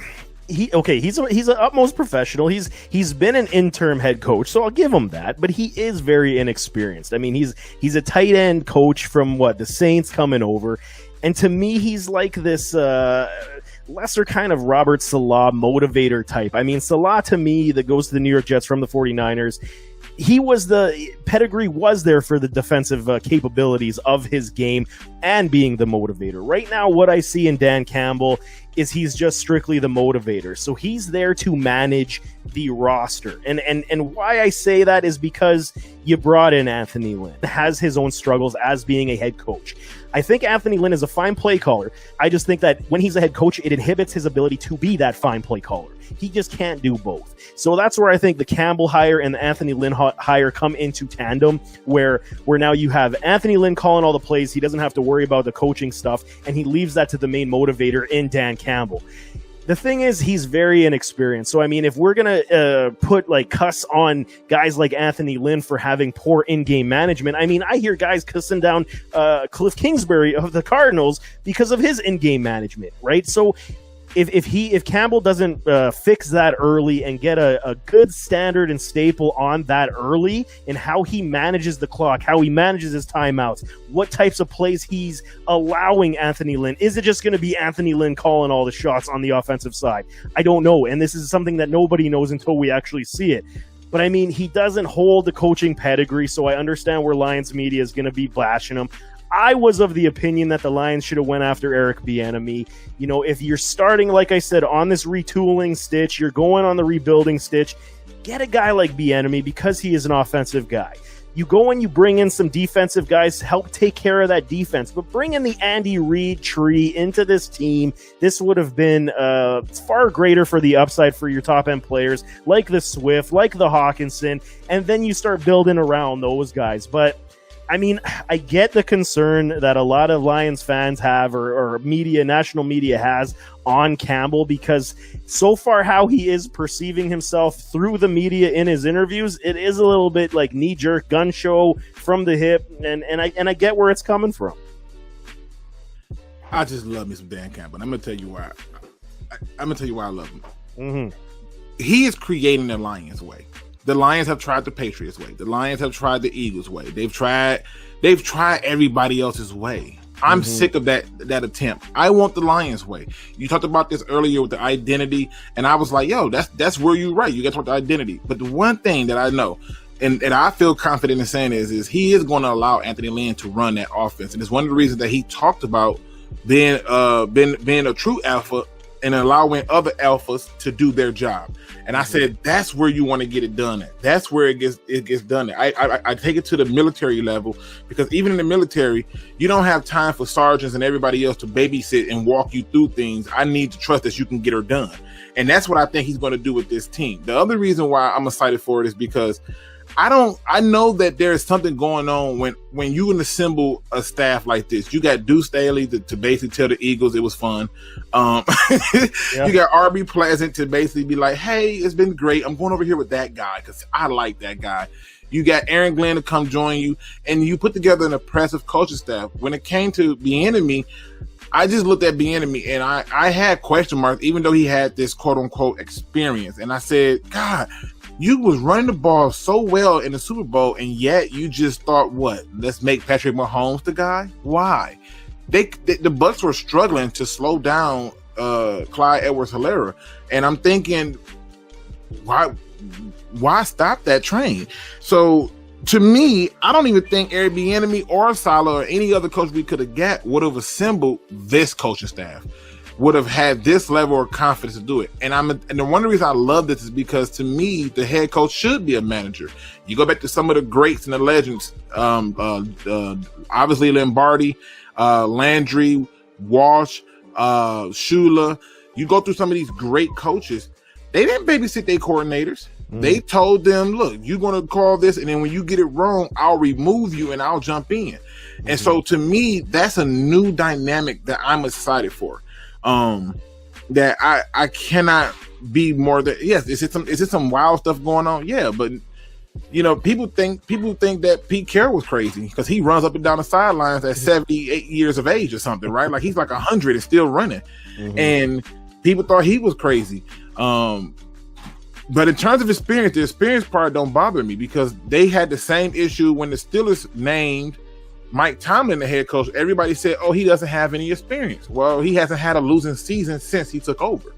he's an utmost professional. He's been an interim head coach, so I'll give him that. But he is very inexperienced. I mean, he's a tight end coach from the Saints coming over, and to me, he's like this lesser kind of Robert Salah motivator type. I mean, Salah to me that goes to the New York Jets from the 49ers. The pedigree was there for the defensive capabilities of his game and being the motivator. Right now, what I see in Dan Campbell is he's just strictly the motivator. So he's there to manage the roster. And why I say that is because you brought in Anthony Lynn. Has his own struggles as being a head coach. I think Anthony Lynn is a fine play caller. I just think that when he's a head coach, it inhibits his ability to be that fine play caller. He just can't do both. So that's where I think the Campbell hire and the Anthony Lynn hire come into tandem, where now you have Anthony Lynn calling all the plays. He doesn't have to worry about the coaching stuff, and he leaves that to the main motivator in Dan Campbell. The thing is, he's very inexperienced. So, I mean, if we're going to put cuss on guys like Anthony Lynn for having poor in-game management, I mean, I hear guys cussing down Cliff Kingsbury of the Cardinals because of his in-game management, right? So if Campbell doesn't fix that early and get a good standard and staple on that early in how he manages the clock, how he manages his timeouts, what types of plays he's allowing Anthony Lynn. Is it just going to be Anthony Lynn calling all the shots on the offensive side? I don't know, and this is something that nobody knows until we actually see it. But I mean, he doesn't hold the coaching pedigree, so I understand where Lions media is going to be bashing him. I was of the opinion that the Lions should have went after Eric Bieniemy. You know, if you're starting, like I said, on this retooling stitch, you're going on the rebuilding stitch, get a guy like Bieniemy because he is an offensive guy. You go and you bring in some defensive guys to help take care of that defense, but bring in the Andy Reid tree into this team. This would have been far greater for the upside for your top-end players, like the Swift, like the Hawkinson, and then you start building around those guys. But I mean, I get the concern that a lot of Lions fans have or media, national media has on Campbell, because so far how he is perceiving himself through the media in his interviews, it is a little bit like knee-jerk gun show from the hip, and I get where it's coming from. I just love me some Dan Campbell. I'm gonna tell you why. I'm gonna tell you why I love him. Mm-hmm. He is creating the Lions way. The Lions have tried the Patriots way. The Lions have tried the Eagles way. They've tried everybody else's way. I'm sick of that attempt. I want the Lions way. You talked about this earlier with the identity, and I was like, yo, that's where you're right. You got to talk about the identity. But the one thing that I know, and I feel confident in saying is he is going to allow Anthony Lynn to run that offense. And it's one of the reasons that he talked about being a true alpha and allowing other alphas to do their job. And I said, that's where you want to get it done at. That's where it gets done at. I take it to the military level, because even in the military, you don't have time for sergeants and everybody else to babysit and walk you through things. I need to trust that you can get her done. And that's what I think he's going to do with this team. The other reason why I'm excited for it is because I know that there is something going on when you can assemble a staff like this. You got Deuce Staley to basically tell the Eagles it was fun. Yeah. You got RB Pleasant to basically be like, hey, it's been great. I'm going over here with that guy because I like that guy. You got Aaron Glenn to come join you, and you put together an impressive coaching staff. When it came to Bieniemy, I just looked at Bieniemy and I had question marks, even though he had this quote unquote experience. And I said, God, you was running the ball so well in the Super Bowl, and yet you just thought, what? Let's make Patrick Mahomes the guy? Why? The Bucs were struggling to slow down Clyde Edwards-Helaire, and I'm thinking, why stop that train? So to me, I don't even think Eric Bieniemy or Saleh or any other coach we could have got would have assembled this coaching staff, would have had this level of confidence to do it. And the one of the reasons I love this is because, to me, the head coach should be a manager. You go back to some of the greats and the legends, obviously Lombardi, Landry, Walsh, Shula. You go through some of these great coaches. They didn't babysit their coordinators. They told them, look, you're going to call this, and then when you get it wrong, I'll remove you and I'll jump in. And so to me, that's a new dynamic that I'm excited for. That I cannot be more than, yes, is it some wild stuff going on? Yeah, but you know, people think that Pete Carroll was crazy because he runs up and down the sidelines at 78 years of age or something, right? Like he's like 100 and still running. And people thought he was crazy. But in terms of experience, the experience part don't bother me, because they had the same issue when the Steelers named Mike Tomlin the head coach. Everybody said, oh, he doesn't have any experience. Well, he hasn't had a losing season since he took over.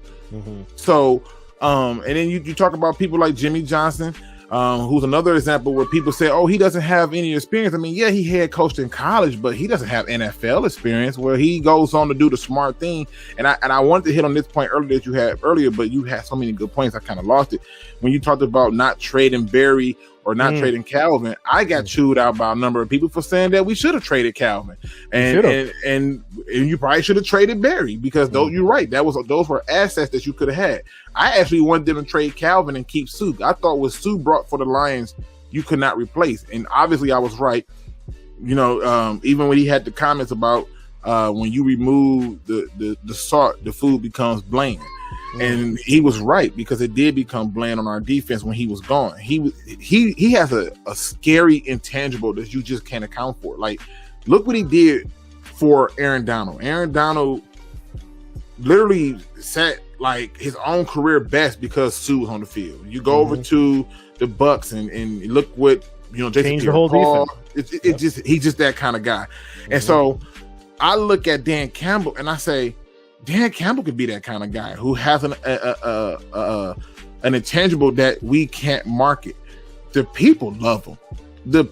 So, and then you talk about people like Jimmy Johnson, who's another example where people say, oh, he doesn't have any experience. I mean, yeah, he head coached in college, but he doesn't have NFL experience, where he goes on to do the smart thing. And I wanted to hit on this point earlier that you had earlier, but you had so many good points, I kind of lost it. When you talked about not trading Barry or not trading Calvin, I got chewed out by a number of people for saying that we should have traded Calvin, and you probably should have traded Barry, because you're right, those were assets that you could have had. I actually wanted them to trade Calvin and keep Sue. I thought what Sue brought for the Lions, you could not replace, and obviously I was right. You know, even when he had the comments about when you remove the salt, the food becomes bland. And he was right, because it did become bland on our defense when he was gone. He has a scary intangible that you just can't account for. Like, look what he did for Aaron Donald. Aaron Donald literally set like his own career best because Sue was on the field. You go over to the Bucks and look what Jason changed the whole defense. He's just that kind of guy. And so I look at Dan Campbell and I say, Dan Campbell could be that kind of guy who has an intangible that we can't market. The people love him. The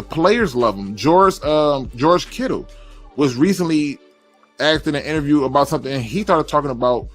players love him. George Kittle was recently asked in an interview about something, and he started talking about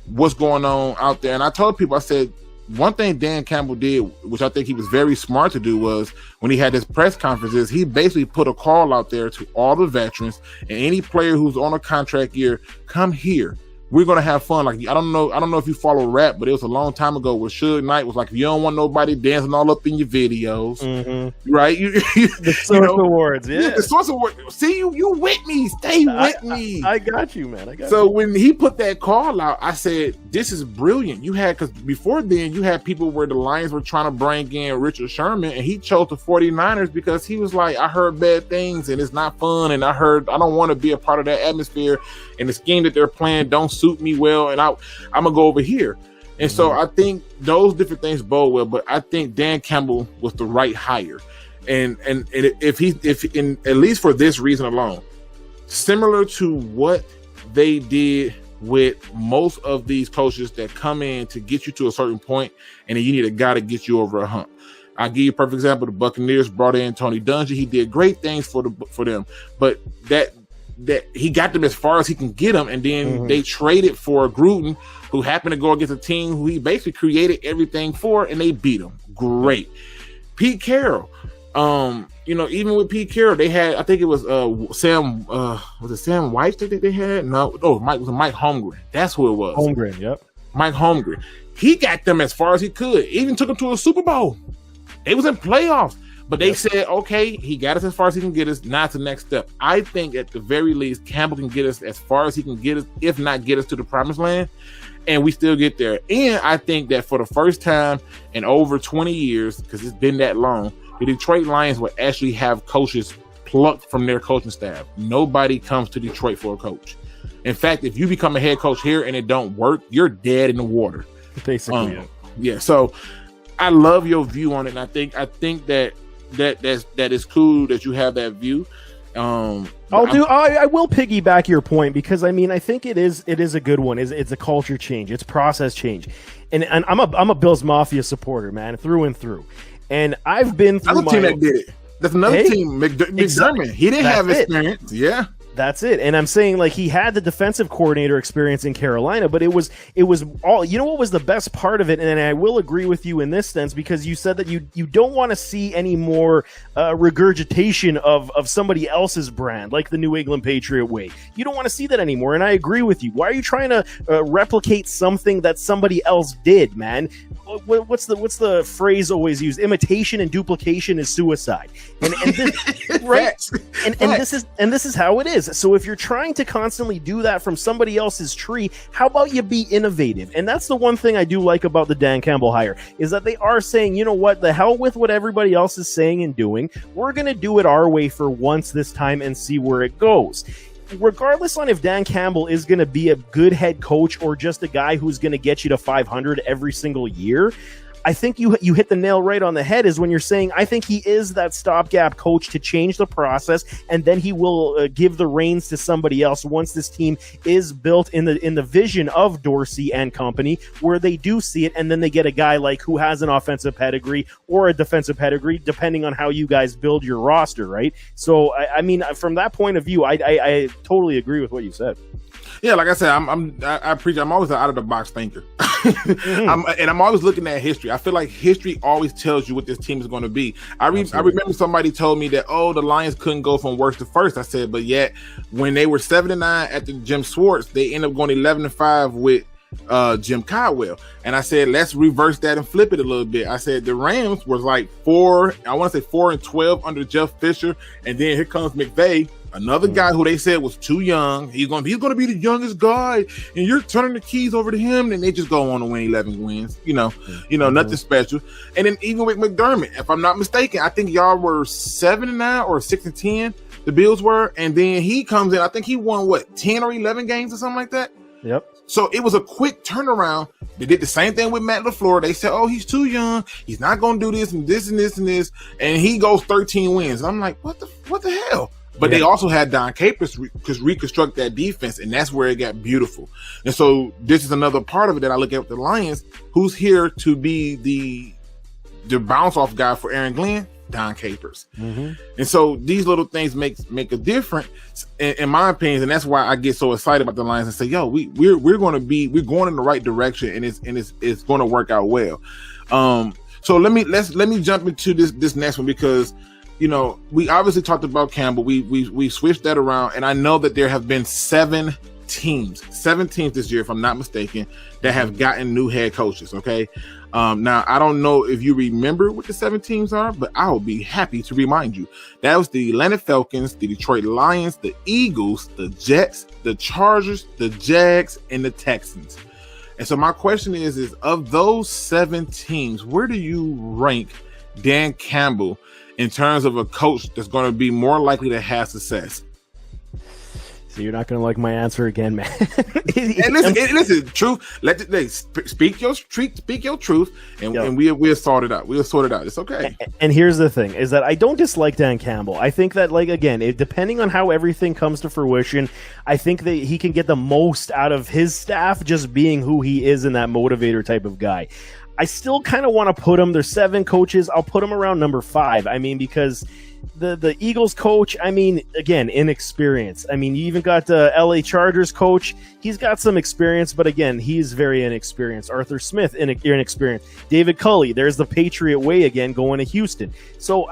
what's going on out there. And I told people, I said, one thing Dan Campbell did, which I think he was very smart to do, was when he had his press conferences, he basically put a call out there to all the veterans and any player who's on a contract year, come here. We're gonna have fun. Like I don't know if you follow rap, but it was a long time ago where Suge Knight was like, if you don't want nobody dancing all up in your videos, right? The Source Awards, the Source Awards. See, you with me? Stay with me. I got you, man. So when he put that call out, I said, this is brilliant. Because before then you had people where the Lions were trying to bring in Richard Sherman, and he chose the 49ers because he was like, I heard bad things and it's not fun, and I don't want to be a part of that atmosphere, and the scheme that they're playing don't suit me well, and I'm gonna go over here. And so I think those different things bode well, but I think Dan Campbell was the right hire, and if at least for this reason alone, similar to what they did with most of these coaches that come in to get you to a certain point, and then you need a guy to get you over a hump. I'll give you a perfect example. The Buccaneers brought in Tony Dungy. He did great things for them, but that he got them as far as he can get them, and then they traded for Gruden, who happened to go against a team who he basically created everything for, and they beat him. Great. Pete Carroll, even with Pete Carroll, they had, I think it was Sam White that they had? No, it was Mike Holmgren. That's who it was. Holmgren, yep. Mike Holmgren. He got them as far as he could. Even took them to a Super Bowl. It was in playoffs. But they said, okay, he got us as far as he can get us. Now it's the next step. I think at the very least, Campbell can get us as far as he can get us, if not get us to the promised land, and we still get there. And I think that for the first time in over 20 years, because it's been that long, the Detroit Lions will actually have coaches plucked from their coaching staff. Nobody comes to Detroit for a coach. In fact, if you become a head coach here and it don't work, you're dead in the water. Basically, yeah. So I love your view on it, and I think that is cool that you have that view. I will piggyback your point, because I think it is a good one. It's a culture change, it's process change, and I'm a Bills Mafia supporter, man, through and through. And I've been through team that did it. That's another team, McDermott. Exactly. He didn't have experience. Yeah. That's it. And I'm saying, like, he had the defensive coordinator experience in Carolina, but it was all, what was the best part of it? And I will agree with you in this sense, because you said that you don't want to see any more regurgitation of somebody else's brand, like the New England Patriot way. You don't want to see that anymore. And I agree with you. Why are you trying to replicate something that somebody else did, man? What's the phrase always used? Imitation and duplication is suicide. And this, right? And this is how it is. So if you're trying to constantly do that from somebody else's tree, how about you be innovative? And that's the one thing I do like about the Dan Campbell hire, is that they are saying, you know what, the hell with what everybody else is saying and doing. We're going to do it our way for once this time and see where it goes. Regardless on if Dan Campbell is going to be a good head coach or just a guy who's going to get you to 500 every single year, I think you hit the nail right on the head, is when you're saying, I think he is that stopgap coach to change the process, and then he will give the reins to somebody else once this team is built in the vision of Dorsey and company, where they do see it, and then they get a guy like who has an offensive pedigree or a defensive pedigree, depending on how you guys build your roster, right? So, I mean, from that point of view, I totally agree with what you said. Yeah, like I said, I'm always an out of the box thinker, I'm always looking at history. I feel like history always tells you what this team is going to be. I remember somebody told me that, the Lions couldn't go from worst to first. I said, but yet when they were 7-9 at the Jim Schwartz, they ended up going 11-5 with Jim Caldwell. And I said, let's reverse that and flip it a little bit. I said the Rams was like 4-12 under Jeff Fisher, and then here comes McVay, another guy who they said was too young. He's going to be the youngest guy, and you're turning the keys over to him, and they just go on to win 11 wins. Nothing special. And then even with McDermott, if I'm not mistaken, I think y'all were 7-9 or 6-10 the Bills were, and then he comes in. I think he won 10 or 11 games or something like that. Yep. So it was a quick turnaround. They did the same thing with Matt LaFleur. They said, "Oh, he's too young. He's not going to do this and this and this and this," and he goes 13 wins. And I'm like, what the hell? But they also had Jon Kapler reconstruct that defense, and that's where it got beautiful. And so this is another part of it that I look at with the Lions, who's here to be the bounce off guy for Aaron Glenn, Jon Kapler. Mm-hmm. And so these little things make a difference in my opinion, and that's why I get so excited about the Lions and say, "Yo, we're going in the right direction, and it's going to work out well." So let me jump into this next one, because we obviously talked about Campbell. We switched that around, and I know that there have been seven teams this year, if I'm not mistaken, that have gotten new head coaches. Okay. Now I don't know if you remember what the 7 teams are, but I'll be happy to remind you. That was the Atlanta Falcons, the Detroit Lions, the Eagles, the Jets, the Chargers, the Jags, and the Texans. And so my question is of those 7 teams, where do you rank Dan Campbell in terms of a coach that's going to be more likely to have success? So you're not going to like my answer again, man. And listen, truth. Speak your truth, and we'll sort it out. It's okay. And here's the thing: is that I don't dislike Dan Campbell. I think that, depending on how everything comes to fruition, I think that he can get the most out of his staff just being who he is and that motivator type of guy. I still kind of want to put him. There's 7 coaches. I'll put him around number 5. I mean, because the Eagles coach, again, inexperience. You even got the LA Chargers coach. He's got some experience, but again, he's very inexperienced. Arthur Smith, inexperienced. David Culley, there's the Patriot way again, going to Houston. So,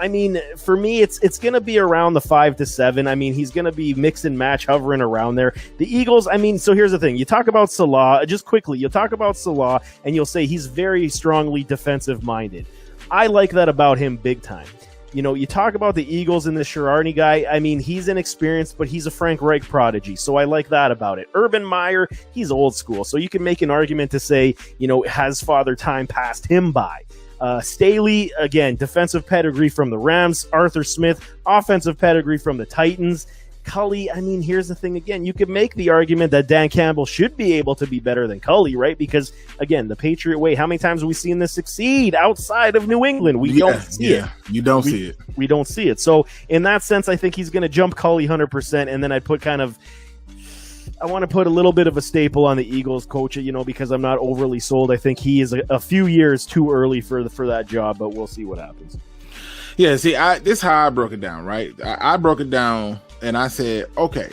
for me, it's going to be around the 5 to 7. He's going to be mix and match, hovering around there. The Eagles, so here's the thing. You talk about Salah, just quickly, you'll talk about Salah, and you'll say he's very strongly defensive-minded. I like that about him big time. You talk about the Eagles and the Sherrani guy. He's inexperienced, but he's a Frank Reich prodigy. So I like that about it. Urban Meyer, he's old school. So you can make an argument to say, has Father Time passed him by? Staley, again, defensive pedigree from the Rams. Arthur Smith, offensive pedigree from the Titans. Culley, here's the thing again. You could make the argument that Dan Campbell should be able to be better than Culley, right? Because, again, the Patriot way, how many times have we seen this succeed outside of New England? We don't see it. You don't see it. We don't see it. So, in that sense, I think he's going to jump Culley 100%, and then I'd put I want to put a little bit of a staple on the Eagles coach, because I'm not overly sold. I think he is a few years too early for that job, but we'll see what happens. Yeah, see, this is how I broke it down, right? I broke it down, and I said, okay.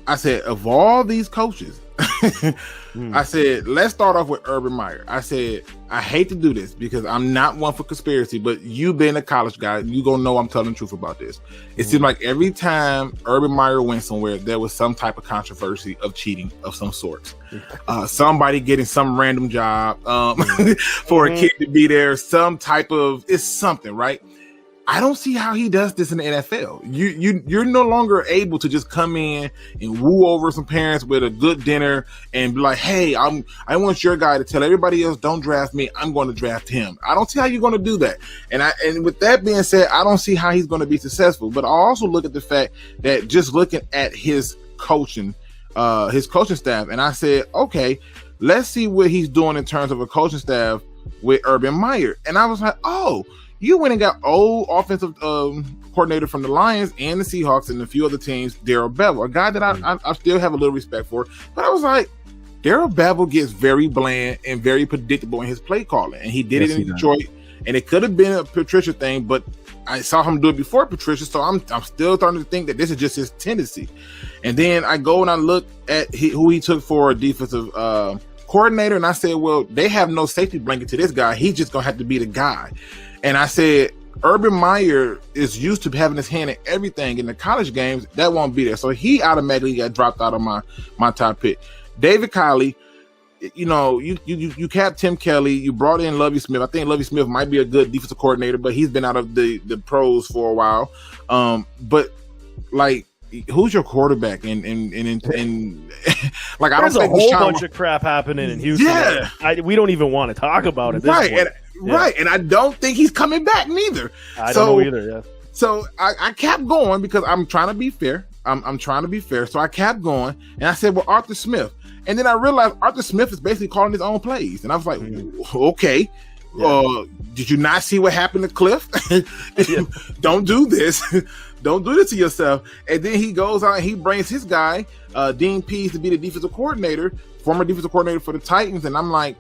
I said, of all these coaches, I said, let's start off with Urban Meyer. I said, I hate to do this because I'm not one for conspiracy, but you being a college guy, you gonna know I'm telling the truth about this. It seemed like every time Urban Meyer went somewhere, there was some type of controversy of cheating of some sort. Somebody getting some random job for a kid to be there, some type of, it's something, right? I don't see how he does this in the NFL. You're no longer able to just come in and woo over some parents with a good dinner and be like, hey, I want your guy to tell everybody else, don't draft me. I'm going to draft him. I don't see how you're going to do that. And with that being said, I don't see how he's going to be successful. But I also look at the fact that just looking at his coaching staff, and I said, okay, let's see what he's doing in terms of a coaching staff with Urban Meyer. And I was like, oh, you went and got old offensive coordinator from the Lions and the Seahawks and a few other teams, Darrell Bevell, a guy that I still have a little respect for. But I was like, Darrell Bevell gets very bland and very predictable in his play calling. And he did it in Detroit. And it could have been a Patricia thing, but I saw him do it before Patricia. So I'm still starting to think that this is just his tendency. And then I go and I look at who he took for a defensive coordinator. And I said, well, they have no safety blanket to this guy. He's just going to have to be the guy. And I said, Urban Meyer is used to having his hand in everything in the college games. That won't be there. So he automatically got dropped out of my top pick. David Culley, you capped Tim Kelly. You brought in Lovie Smith. I think Lovie Smith might be a good defensive coordinator, but he's been out of the pros for a while. But like, who's your quarterback? And like, I don't think there's a whole bunch of crap happening in Houston. Yeah, we don't even want to talk about it. Right, and I don't think he's coming back neither. I don't know either. Yeah. So I kept going because I'm trying to be fair. I'm trying to be fair. So I kept going, and I said, well, Arthur Smith. And then I realized Arthur Smith is basically calling his own plays. And I was like, okay. Did you not see what happened to Cliff? Don't do this. Don't do this to yourself. And then he goes out and he brings his guy, Dean Pease, to be the defensive coordinator, former defensive coordinator for the Titans. And I'm like,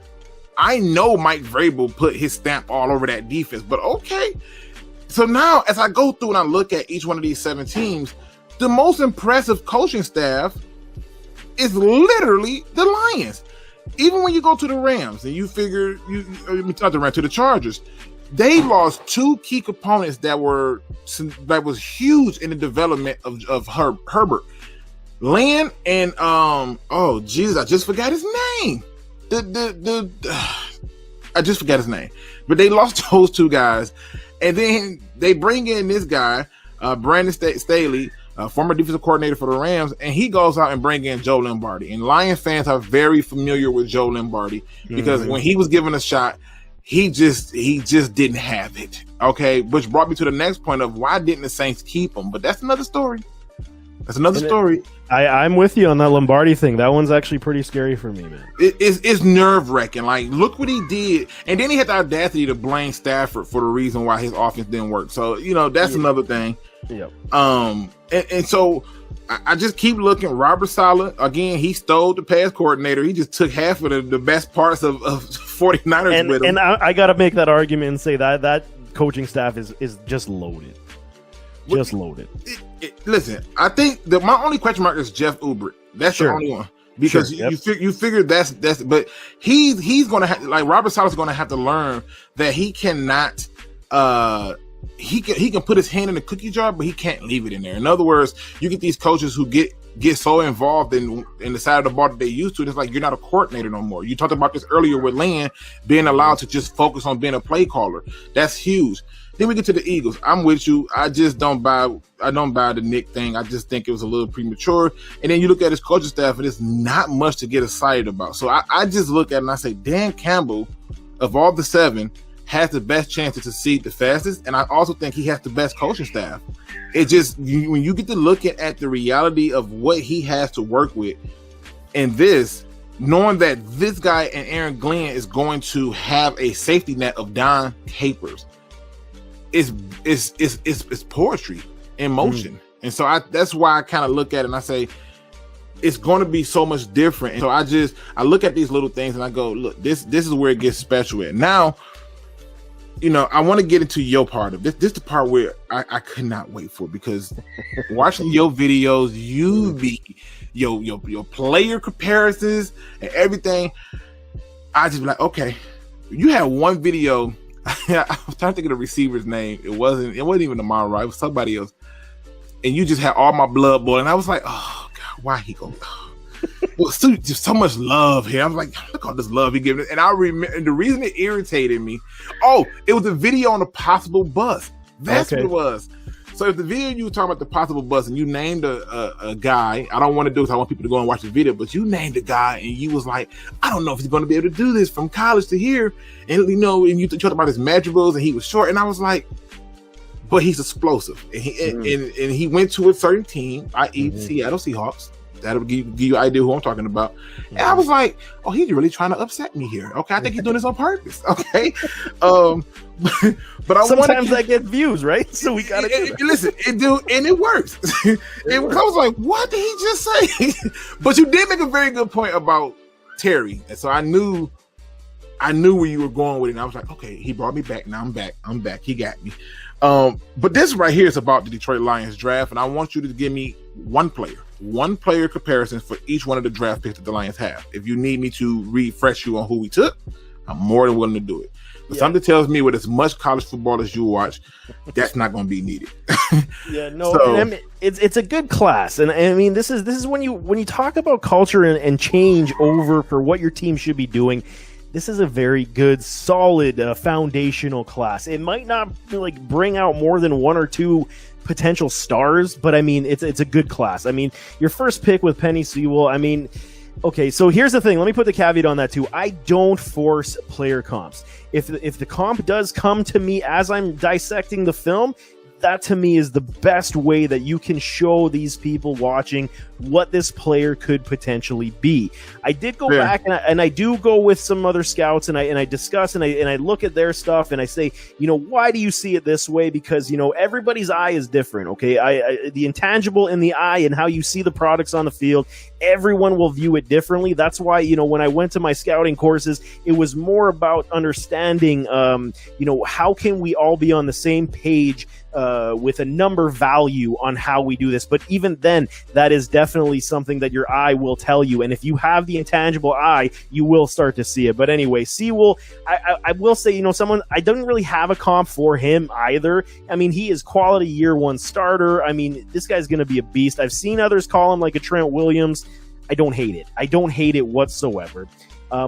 I know Mike Vrabel put his stamp all over that defense, but okay. So now as I go through and I look at each one of these 7 teams, the most impressive coaching staff is literally the Lions. Even when you go to the Rams and you figure to the Chargers, they lost 2 key components that was huge in the development of Herbert. Lynn and I just forgot his name. I just forgot his name. But they lost those 2 guys, and then they bring in this guy, Brandon Staley, former defensive coordinator for the Rams, and he goes out and bring in Joe Lombardi. And Lions fans are very familiar with Joe Lombardi because when he was given a shot, he just didn't have it. Okay, which brought me to the next point of why didn't the Saints keep him? But that's another story. Story. I'm with you on that Lombardi thing. That one's actually pretty scary for me, man. It's nerve-wracking. Like, look what he did. And then he had the audacity to blame Stafford for the reason why his offense didn't work. So, that's another thing. Yep. And so I just keep looking. Robert Saleh, again, he stole the pass coordinator. He just took half of the best parts of 49ers with him. And I got to make that argument and say that coaching staff is just loaded. Just loaded. Listen, I think my only question mark is Jeff Ulbrich. That's the only one. Because you figure that's but he's going to have, like, Robert Saleh's going to have to learn that he cannot he can put his hand in the cookie jar, but he can't leave it in there. In other words, you get these coaches who get so involved in the side of the ball that they used to. It's like you're not a coordinator no more. You talked about this earlier with Lynn being allowed to just focus on being a play caller. That's huge. Then we get to the Eagles. I'm with you. I just don't buy the Nick thing. I just think it was a little premature. And then you look at his coaching staff, and it's not much to get excited about. So I just look at it and I say, Dan Campbell, of all the 7, has the best chance to succeed the fastest. And I also think he has the best coaching staff. It just, when you get to look at the reality of what he has to work with, and knowing that this guy and Aaron Glenn is going to have a safety net of Don Capers, it's poetry in motion. And so that's why I kind of look at it and I say it's going to be so much different. And so I look at these little things and I go, look, this is where it gets special at. Now, I want to get into your part of this. This is the part where I could not wait for, because watching your videos, your player comparisons and everything, I just be like, okay, you had one video. I was trying to think of the receiver's name. It wasn't even Amon Ra. It was somebody else. And you just had all my blood boiling. I was like, oh God, why he go? Well, just so much love here. I was like, look at all this love he giving. And I remember the reason it irritated me. Oh, it was a video on a possible bust. That's what it was. So if the video you were talking about the possible bust and you named a guy, I don't want to do this. I want people to go and watch the video, but you named a guy and you was like, I don't know if he's going to be able to do this from college to here. And and you talked about his measurables and he was short. And I was like, but he's explosive. And he went to a certain team, i.e. the Seattle Seahawks. That'll give you an idea who I'm talking about. And I was like, oh, he's really trying to upset me here. Okay, I think he's doing this on purpose. Okay. But sometimes that gets views, right? So we gotta do that. Listen, and it works. I was like, what did he just say? But you did make a very good point about Terry. And so I knew where you were going with it. And I was like, okay, he brought me back. Now I'm back. He got me. But this right here is about the Detroit Lions draft, and I want you to give me one player comparison for each one of the draft picks that the Lions have. If you need me to refresh you on who we took, I'm more than willing to do it. But something tells me with as much college football as you watch, that's not going to be needed. So, it's a good class, and I mean this is when you talk about culture and change over for what your team should be doing. This is a very good, solid, foundational class. It might not bring out more than 1 or 2 potential stars, but I mean, it's a good class. I mean, your first pick with Penny Sewell, I mean, okay, so here's the thing. Let me put the caveat on that too. I don't force player comps. If the comp does come to me as I'm dissecting the film, that to me is the best way that you can show these people watching what this player could potentially be. I did go back and I do go with some other scouts and I discuss and I look at their stuff and I say, why do you see it this way? Because, everybody's eye is different. Okay. The intangible in the eye and how you see the products on the field, everyone will view it differently. That's why, when I went to my scouting courses, it was more about understanding, how can we all be on the same page with a number value on how we do this. But even then, that is definitely something that your eye will tell you. And if you have the intangible eye, you will start to see it. But anyway, Sewell, I will say, someone, I don't really have a comp for him either. I mean, he is quality year one starter. I mean, this guy's going to be a beast. I've seen others call him like a Trent Williams. I don't hate it. I don't hate it whatsoever.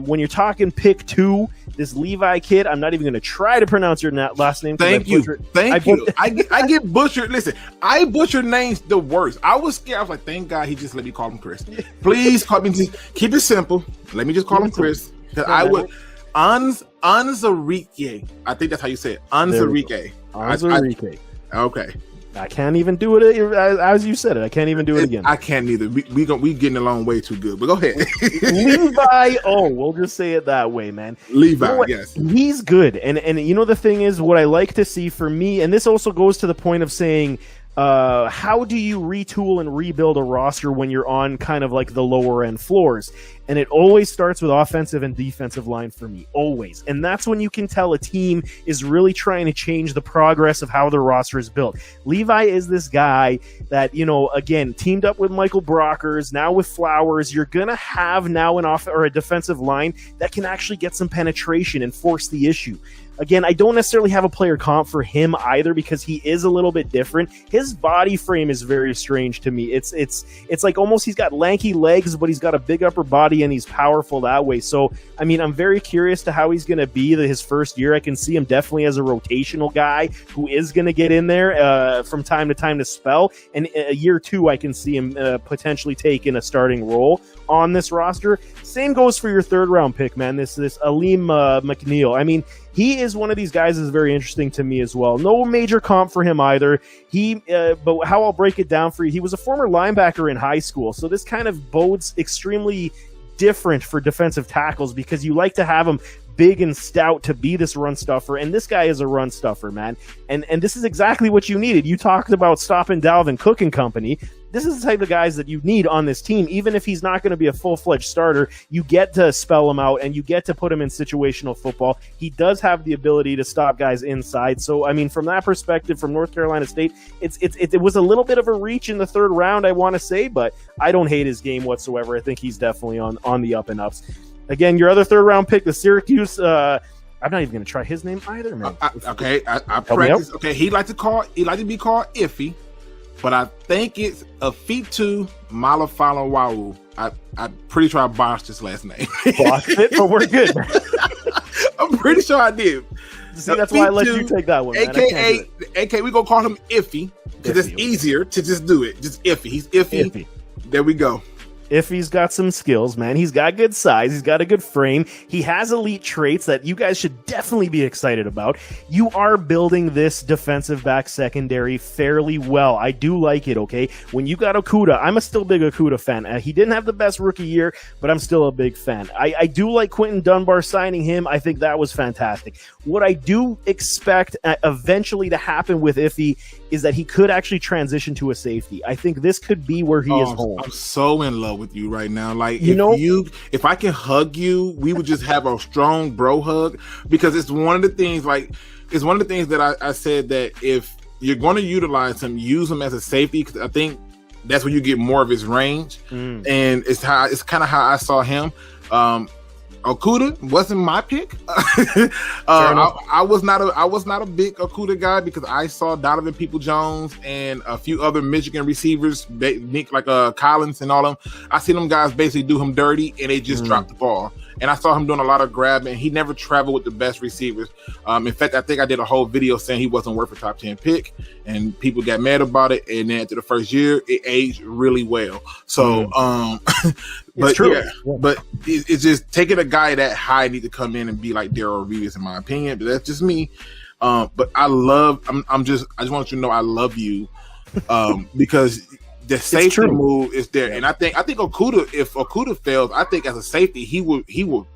When you're talking pick 2, this Levi kid, I'm not even going to try to pronounce your last name. Thank you. I get butchered. Listen, I butcher names the worst. I was scared. I was like, thank God he just let me call him Chris. Please call me. Just keep it simple. Let me just call him Chris. Because I would. Anzarike. I think that's how you say it. Anzarike. Anzarike. Okay. I can't even do it as you said it. I can't even do it again. I can't either. We getting along way too good. But go ahead. Levi. Oh, we'll just say it that way, man. Levi. Yes, he's good. And the thing is, what I like to see for me, and this also goes to the point of saying, how do you retool and rebuild a roster when you're on kind of like the lower end floors? And it always starts with offensive and defensive line for me, always. And that's when you can tell a team is really trying to change the progress of how their roster is built. Levi is this guy that, again, teamed up with Michael Brockers, now with Flowers. You're going to have now a defensive line that can actually get some penetration and force the issue. Again, I don't necessarily have a player comp for him either because he is a little bit different. His body frame is very strange to me. It's like almost he's got lanky legs, but he's got a big upper body and he's powerful that way. So, I mean, I'm very curious to how he's going to be his first year. I can see him definitely as a rotational guy who is going to get in there from time to time to spell. And year 2, I can see him potentially taking a starting role on this roster. Same goes for your 3rd round pick, man. This Aleem McNeil. I mean, he is one of these guys that's very interesting to me as well. No major comp for him either. But how I'll break it down for you, he was a former linebacker in high school. So this kind of bodes extremely different for defensive tackles because you like to have them big and stout to be this run stuffer, and this guy is a run stuffer, man. And this is exactly what you needed. You talked about stopping Dalvin Cook and company. This is the type of guys that you need on this team. Even if he's not going to be a full-fledged starter, you get to spell him out and you get to put him in situational football. He does have the ability to stop guys inside. So, I mean, from that perspective, from North Carolina State, it was a little bit of a reach in the 3rd round, I want to say, but I don't hate his game whatsoever. I think he's definitely on the up and ups. Again, your other 3rd round pick, the Syracuse. I'm not even going to try his name either, man. I practice. Okay, he like to be called Iffy, but I think it's Afitu Malafalawau. I'm pretty sure I botched his last name. Botched it, but we're good. I'm pretty sure I did. See, that's why I let you take that one, man. AKA, we gonna call him Iffy because it's easier to just do it. Just Iffy. He's Iffy. There we go. Iffy's got some skills, man. He's got good size. He's got a good frame. He has elite traits that you guys should definitely be excited about. You are building this defensive back secondary fairly well. I do like it, okay? When you got Okudah, I'm a still big Okudah fan. He didn't have the best rookie year, but I'm still a big fan. I do like Quinton Dunbar signing him. I think that was fantastic. What I do expect eventually to happen with Iffy is that he could actually transition to a safety. I think this could be where he is home. I'm so in love with you right now. Like, if I can hug you, we would just have a strong bro hug, because it's one of the things that I said that if you're going to utilize him, use him as a safety, because I think that's where you get more of his range. And it's kind of how I saw him. Okudah wasn't my pick. I was not a big Okudah guy because I saw Donovan Peoples-Jones and a few other Michigan receivers, Nick Collins and all them. I seen them guys basically do him dirty and they just dropped the ball. And I saw him doing a lot of grabbing. He never traveled with the best receivers. In fact, I think I did a whole video saying he wasn't worth a top 10 pick, and people got mad about it. And then after the first year, it aged really well. So, but it's true. But it's just taking a guy that high need to come in and be like Darrell Reeves, in my opinion. But that's just me. But I just want you to know I love you, because the safety move is there, and I think Okudah, if Okudah fails, I think as a safety he will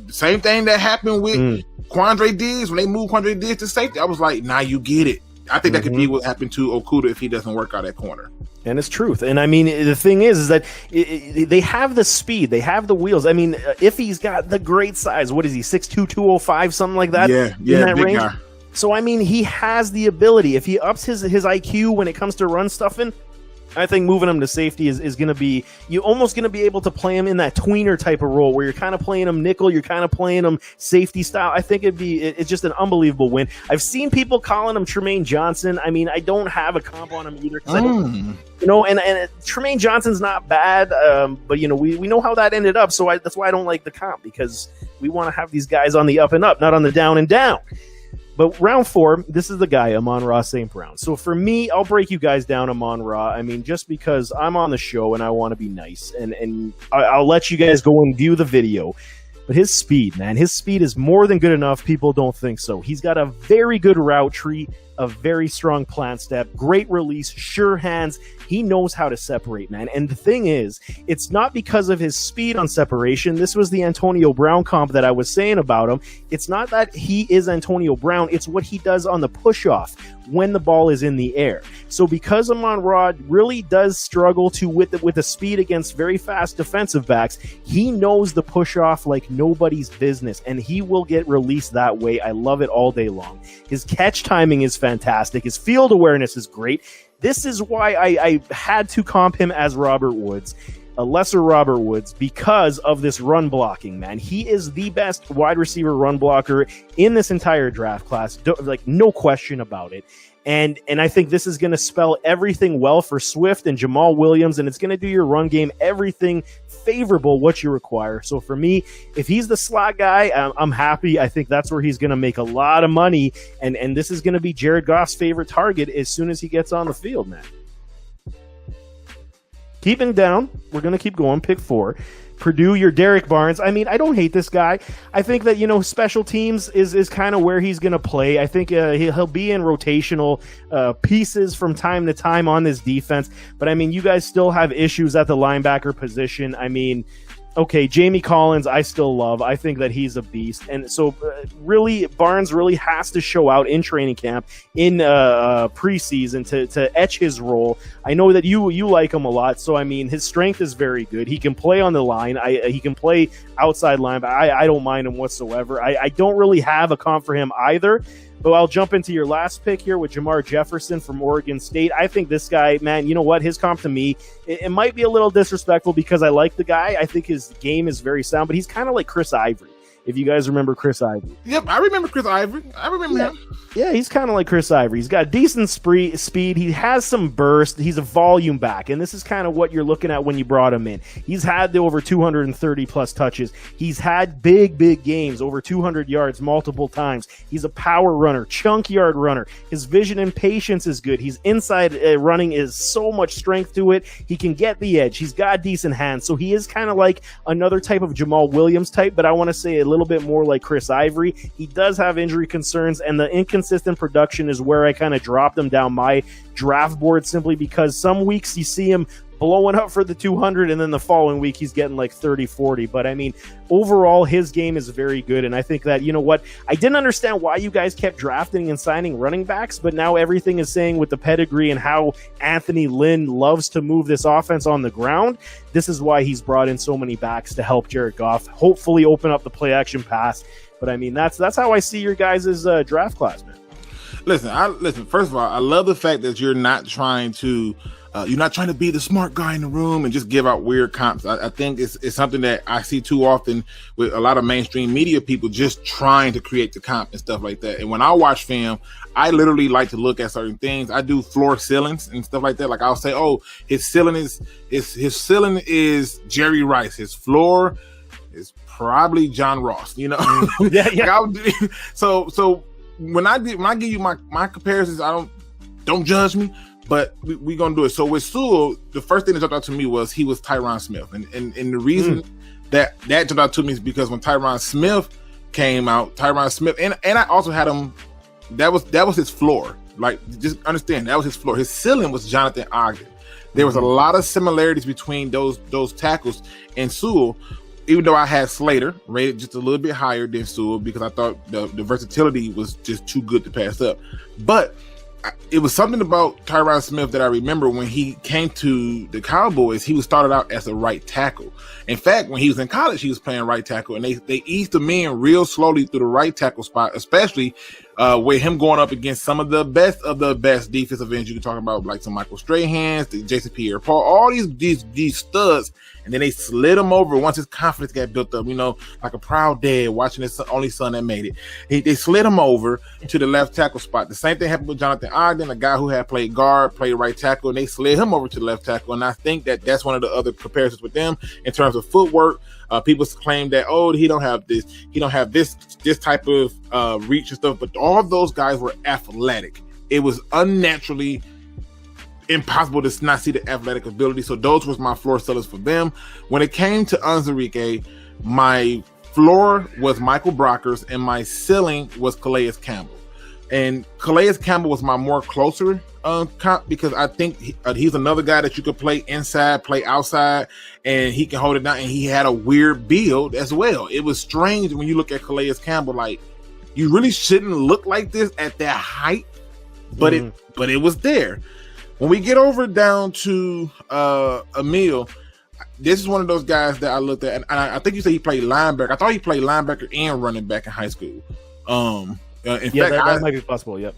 same thing that happened with Quandre Diggs when they moved Quandre Diggs to safety. I was like, now you get it. I think that could be what happened to Okudah if he doesn't work out at corner. And it's truth. And I mean, the thing is that they have the speed, they have the wheels. I mean, if he's got the great size, what is he, 6'2", 205, something like that? Yeah, in that big range. guy. So I mean, he has the ability. If he ups his IQ when it comes to run stuffing, I think moving him to safety is going to be, you're almost going to be able to play him in that tweener type of role where you're kind of playing him nickel, you're kind of playing him safety style. I think it's just an unbelievable win. I've seen people calling him Tremaine Johnson. I mean, I don't have a comp on him either. And Tremaine Johnson's not bad, but we know how that ended up. So that's why I don't like the comp, because we want to have these guys on the up and up, not on the down and down. But round 4, this is the guy, Amon-Ra St. Brown. So for me, I'll break you guys down Amon-Ra. I mean, just because I'm on the show and I want to be nice, and I'll let you guys go and view the video. But his speed, man, his speed is more than good enough. People don't think so. He's got a very good route tree, a very strong plant step, great release, sure hands. He knows how to separate, man. And the thing is, it's not because of his speed on separation. This was the Antonio Brown comp that I was saying about him. It's not that he is Antonio Brown. It's what he does on the push-off when the ball is in the air. So because Amon-Ra really does struggle with the speed against very fast defensive backs, he knows the push-off like nobody's business, and he will get released that way. I love it all day long. His catch timing is fantastic. His field awareness is great. This is why I had to comp him as Robert Woods, a lesser Robert Woods, because of this run blocking, man. He is the best wide receiver run blocker in this entire draft class, no question about it. And I think this is going to spell everything well for Swift and Jamal Williams, and it's going to do your run game everything favorable what you require. So for me, if he's the slot guy, I'm happy. I think that's where he's going to make a lot of money, and this is going to be Jared Goff's favorite target as soon as he gets on the field, man. Keeping down, we're going to keep going. Pick 4. Purdue, your Derek Barnes. I mean, I don't hate this guy. I think that, special teams is kind of where he's going to play. I think he'll be in rotational pieces from time to time on this defense. But, I mean, you guys still have issues at the linebacker position. I mean, okay, Jamie Collins, I still love. I think that he's a beast. And so, really, Barnes really has to show out in training camp, in preseason to etch his role. I know that you like him a lot, so, I mean, his strength is very good. He can play on the line. He can play outside line, but I don't mind him whatsoever. I don't really have a comp for him either. But I'll jump into your last pick here with Jamar Jefferson from Oregon State. I think this guy, man, you know what? His comp to me, it might be a little disrespectful because I like the guy. I think his game is very sound, but he's kind of like Chris Ivory. If you guys remember Chris Ivory. Yep, I remember Chris Ivory. I remember him. Yeah, he's kind of like Chris Ivory. He's got decent speed. He has some burst. He's a volume back, and this is kind of what you're looking at when you brought him in. He's had the over 230-plus touches. He's had big games, over 200 yards multiple times. He's a power runner, chunk yard runner. His vision and patience is good. He's inside running is so much strength to it. He can get the edge. He's got decent hands, so he is kind of like another type of Jamal Williams type, but I want to say a little bit more like Chris Ivory. He does have injury concerns, and the inconsistent production is where I kind of dropped him down my draft board, simply because some weeks you see him blowing up for the 200, and then the following week he's getting like 30-40. But I mean, overall, his game is very good, and I think that, you know what, I didn't understand why you guys kept drafting and signing running backs, but now everything is saying with the pedigree and how Anthony Lynn loves to move this offense on the ground, this is why he's brought in so many backs to help Jared Goff hopefully open up the play action pass. But I mean, that's how I see your guys' draft class, man. Listen. First of all, I love the fact that you're not trying to be the smart guy in the room and just give out weird comps. I think it's something that I see too often with a lot of mainstream media people just trying to create the comp and stuff like that. And when I watch film, I literally like to look at certain things. I do floor ceilings and stuff like that. Like I'll say, oh, his ceiling is Jerry Rice. His floor is probably John Ross. Yeah. Like so when I give you my comparisons, don't judge me. But we're going to do it. So with Sewell, the first thing that jumped out to me was he was Tyron Smith. And the reason that jumped out to me is because when Tyron Smith came out, Tyron Smith, and I also had him. That was his floor. Like, just understand, that was his floor. His ceiling was Jonathan Ogden. There was a lot of similarities between those tackles and Sewell, even though I had Slater rated just a little bit higher than Sewell because I thought the versatility was just too good to pass up. But it was something about Tyron Smith that I remember when he came to the Cowboys. He was started out as a right tackle. In fact, when he was in college, he was playing right tackle, and they eased him in real slowly through the right tackle spot, especially with him going up against some of the best defensive ends. You can talk about like some Michael Strahans, the Jason Pierre-Paul, all these studs, and then they slid him over once his confidence got built up. You know, like a proud dad watching his only son that made it. They slid him over to the left tackle spot. The same thing happened with Jonathan Ogden, a guy who had played guard, played right tackle, and they slid him over to the left tackle. And I think that's one of the other comparisons with them in terms of footwork. People claim that, he don't have this type of reach and stuff, but all of those guys were athletic. It was unnaturally impossible to not see the athletic ability. So those was my floor sellers for them. When it came to Onwuzurike, my floor was Michael Brockers and my ceiling was Calais Campbell. And Calais Campbell was my more closer comp because I think he's another guy that you could play inside, play outside, and he can hold it down. And he had a weird build as well. It was strange when you look at Calais Campbell, like, you really shouldn't look like this at that height, but it was there. When we get over down to Emil, this is one of those guys that I looked at, and I think you said he played linebacker. I thought he played linebacker and running back in high school. In fact, that might be possible. Yep.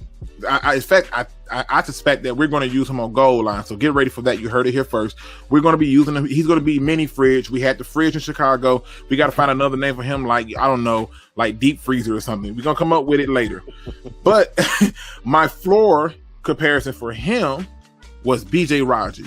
I suspect that we're going to use him on goal line. So get ready for that. You heard it here first. We're going to be using him. He's going to be mini fridge. We had the fridge in Chicago. We got to find another name for him. Like, I don't know, like deep freezer or something. We're going to come up with it later. But my floor comparison for him was BJ Raji.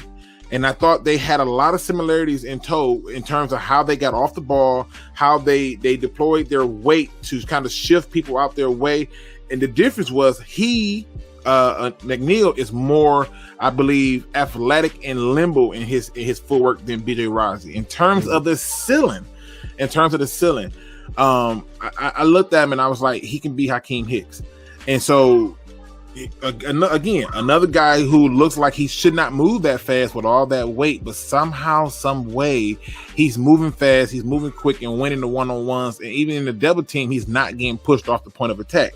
And I thought they had a lot of similarities in terms of how they got off the ball, how they deployed their weight to kind of shift people out their way. And the difference was McNeil is more, I believe, athletic and limber in his footwork than BJ Raji. In terms of the ceiling, I looked at him and I was like, he can be Hakeem Hicks. And so, again, another guy who looks like he should not move that fast with all that weight, but somehow, some way, he's moving fast, he's moving quick and winning the one-on-ones, and even in the double team, he's not getting pushed off the point of attack.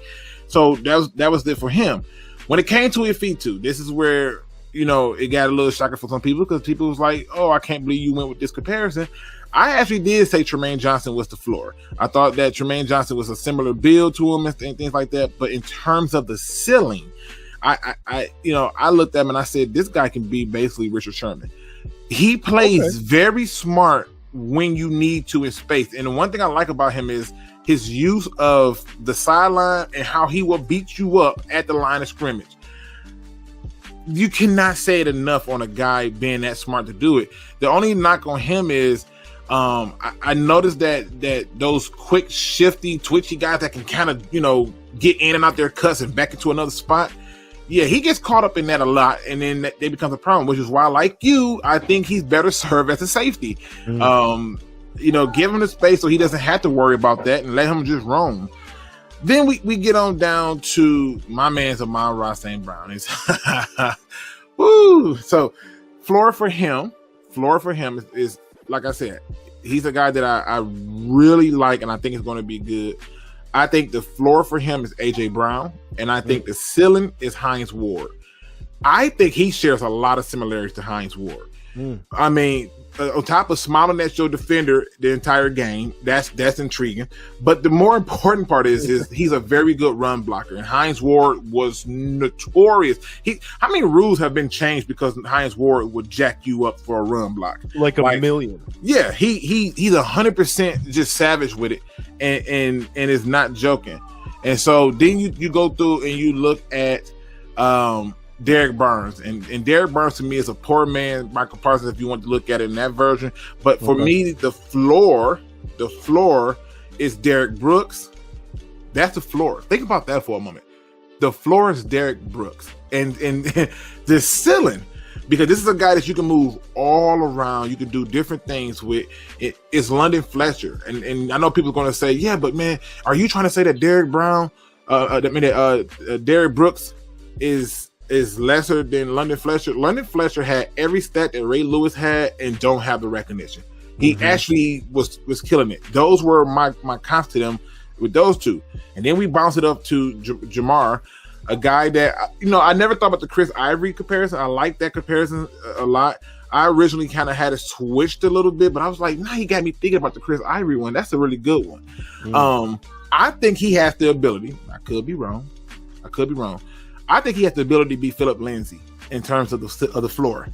So that was it for him. When it came to Ifitu, this is where, it got a little shocker for some people because people was like, I can't believe you went with this comparison. I actually did say Tremaine Johnson was the floor. I thought that Tremaine Johnson was a similar build to him and things like that. But in terms of the ceiling, I looked at him and I said, this guy can be basically Richard Sherman. He plays very smart when you need to in space. And the one thing I like about him is his use of the sideline and how he will beat you up at the line of scrimmage. You cannot say it enough on a guy being that smart to do it. The only knock on him is I noticed that those quick, shifty, twitchy guys that can kind of, get in and out their cuts and back into another spot. Yeah, he gets caught up in that a lot, and then they become a problem, which is why, like you, I think he's better served as a safety. Give him the space so he doesn't have to worry about that and let him just roam. Then we get on down to my man's Amon-Ra St. Brown. Woo! So floor for him is like I said, he's a guy that I really like, and I think it's going to be good. I think the floor for him is A.J. Brown, and I think the ceiling is Hines Ward. I think he shares a lot of similarities to Hines Ward. I mean, on top of smiling at your defender the entire game, that's intriguing. But the more important part is he's a very good run blocker, and Hines Ward was notorious. How many rules have been changed because Hines Ward would jack you up for a run block? Like a million. Yeah, he's 100% just savage with it, and is not joking. And so then you go through and you look at Derek Burns, and Derek Burns to me is a poor man Michael Parsons if you want to look at it in that version. But for me, the floor is Derek Brooks. That's the floor. Think about that for a moment. The floor is Derek Brooks, and the ceiling because this is a guy that you can move all around. You can do different things with. It's London Fletcher, and I know people are going to say, yeah, but man, are you trying to say that Derek Brooks is lesser than London Fletcher? London Fletcher had every stat that Ray Lewis had and don't have the recognition. He actually was killing it. Those were my comps to them with those two. And then we bounced it up to Jamar, a guy that, I never thought about the Chris Ivory comparison. I like that comparison a lot. I originally kind of had it switched a little bit, but I was like, nah, he got me thinking about the Chris Ivory one. That's a really good one. I think he has the ability. I could be wrong. I think he has the ability to be Philip Lindsay in terms of the floor.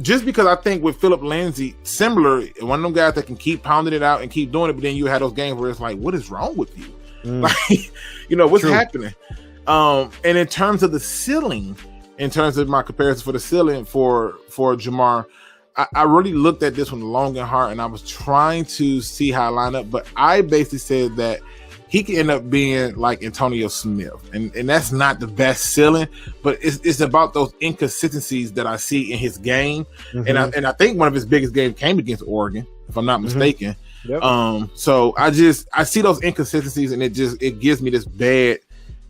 Just because I think with Philip Lindsay, similar, one of them guys that can keep pounding it out and keep doing it, but then you have those games where it's like, what is wrong with you? Like, what's happening? And in terms of the ceiling, in terms of my comparison for the ceiling for Jamar, I really looked at this one long and hard, and I was trying to see how I line up, but I basically said that he could end up being like Antonio Smith, and that's not the best ceiling, but it's about those inconsistencies that I see in his game, and I think one of his biggest games came against Oregon, if I'm not mistaken. Yep. So I see those inconsistencies, and it gives me this bad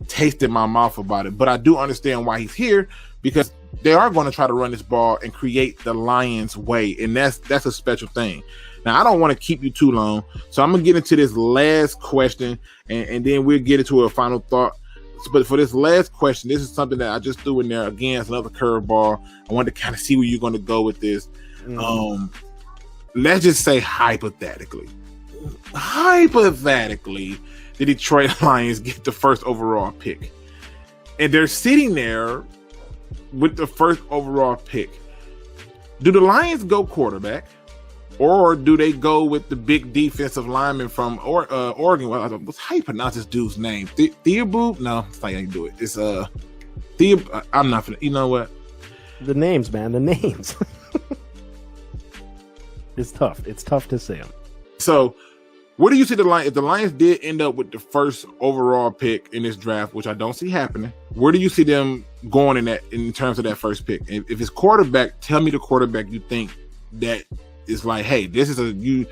taste in my mouth about it. But I do understand why he's here, because they are going to try to run this ball and create the Lions way, and that's a special thing. Now, I don't want to keep you too long, so I'm going to get into this last question, and then we'll get into a final thought. But for this last question, this is something that I just threw in there. Again, it's another curveball. I wanted to kind of see where you're going to go with this. Let's just say hypothetically, the Detroit Lions get the first overall pick, and they're sitting there with the first overall pick. Do the Lions go quarterback? Or do they go with the big defensive lineman from Oregon? How you pronounce this dude's name? Theobald? No, that's not how you do it. It's I'm not. You know what? The names, man. The names. It's tough. It's tough to say them. So, where do you see the Lions? If the Lions did end up with the first overall pick in this draft, which I don't see happening, where do you see them going in terms of that first pick? If it's quarterback, tell me the quarterback you think that. It's like, hey, this is you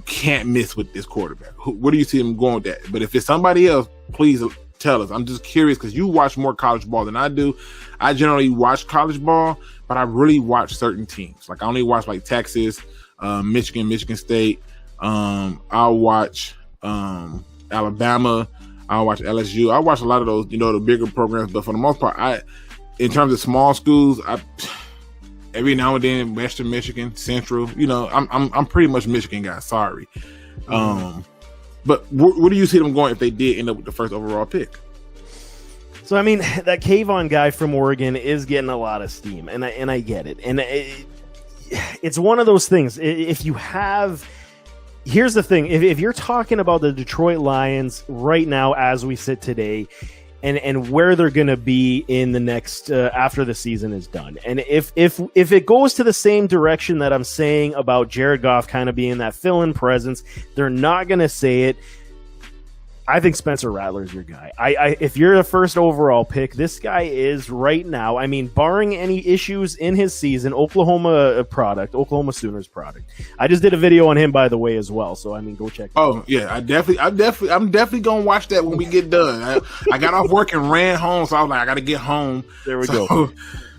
can't miss with this quarterback. Where do you see him going with that? But if it's somebody else, please tell us. I'm just curious because you watch more college ball than I do. I generally watch college ball, but I really watch certain teams. Like I only watch like Texas, Michigan State. I'll watch Alabama. I'll watch LSU. I watch a lot of those, the bigger programs. But for the most part, in terms of small schools, every now and then, Western Michigan, Central, I'm pretty much Michigan guy. Sorry. But where do you see them going if they did end up with the first overall pick? So, I mean, that Kayvon guy from Oregon is getting a lot of steam, and I get it. And it's one of those things. If you have... Here's the thing. If you're talking about the Detroit Lions right now as we sit today, and where they're going to be in the next after the season is done. And if it goes to the same direction that I'm saying about Jared Goff kind of being that fill-in presence, they're not going to say it. I think Spencer Rattler's your guy. If you're the first overall pick, this guy is right now, I mean, barring any issues in his season, Oklahoma Sooners product. I just did a video on him, by the way, as well. So, I mean, go check. Oh, yeah, I'm definitely going to watch that when we get done. I got off work and ran home, so I was like, I got to get home. There we go.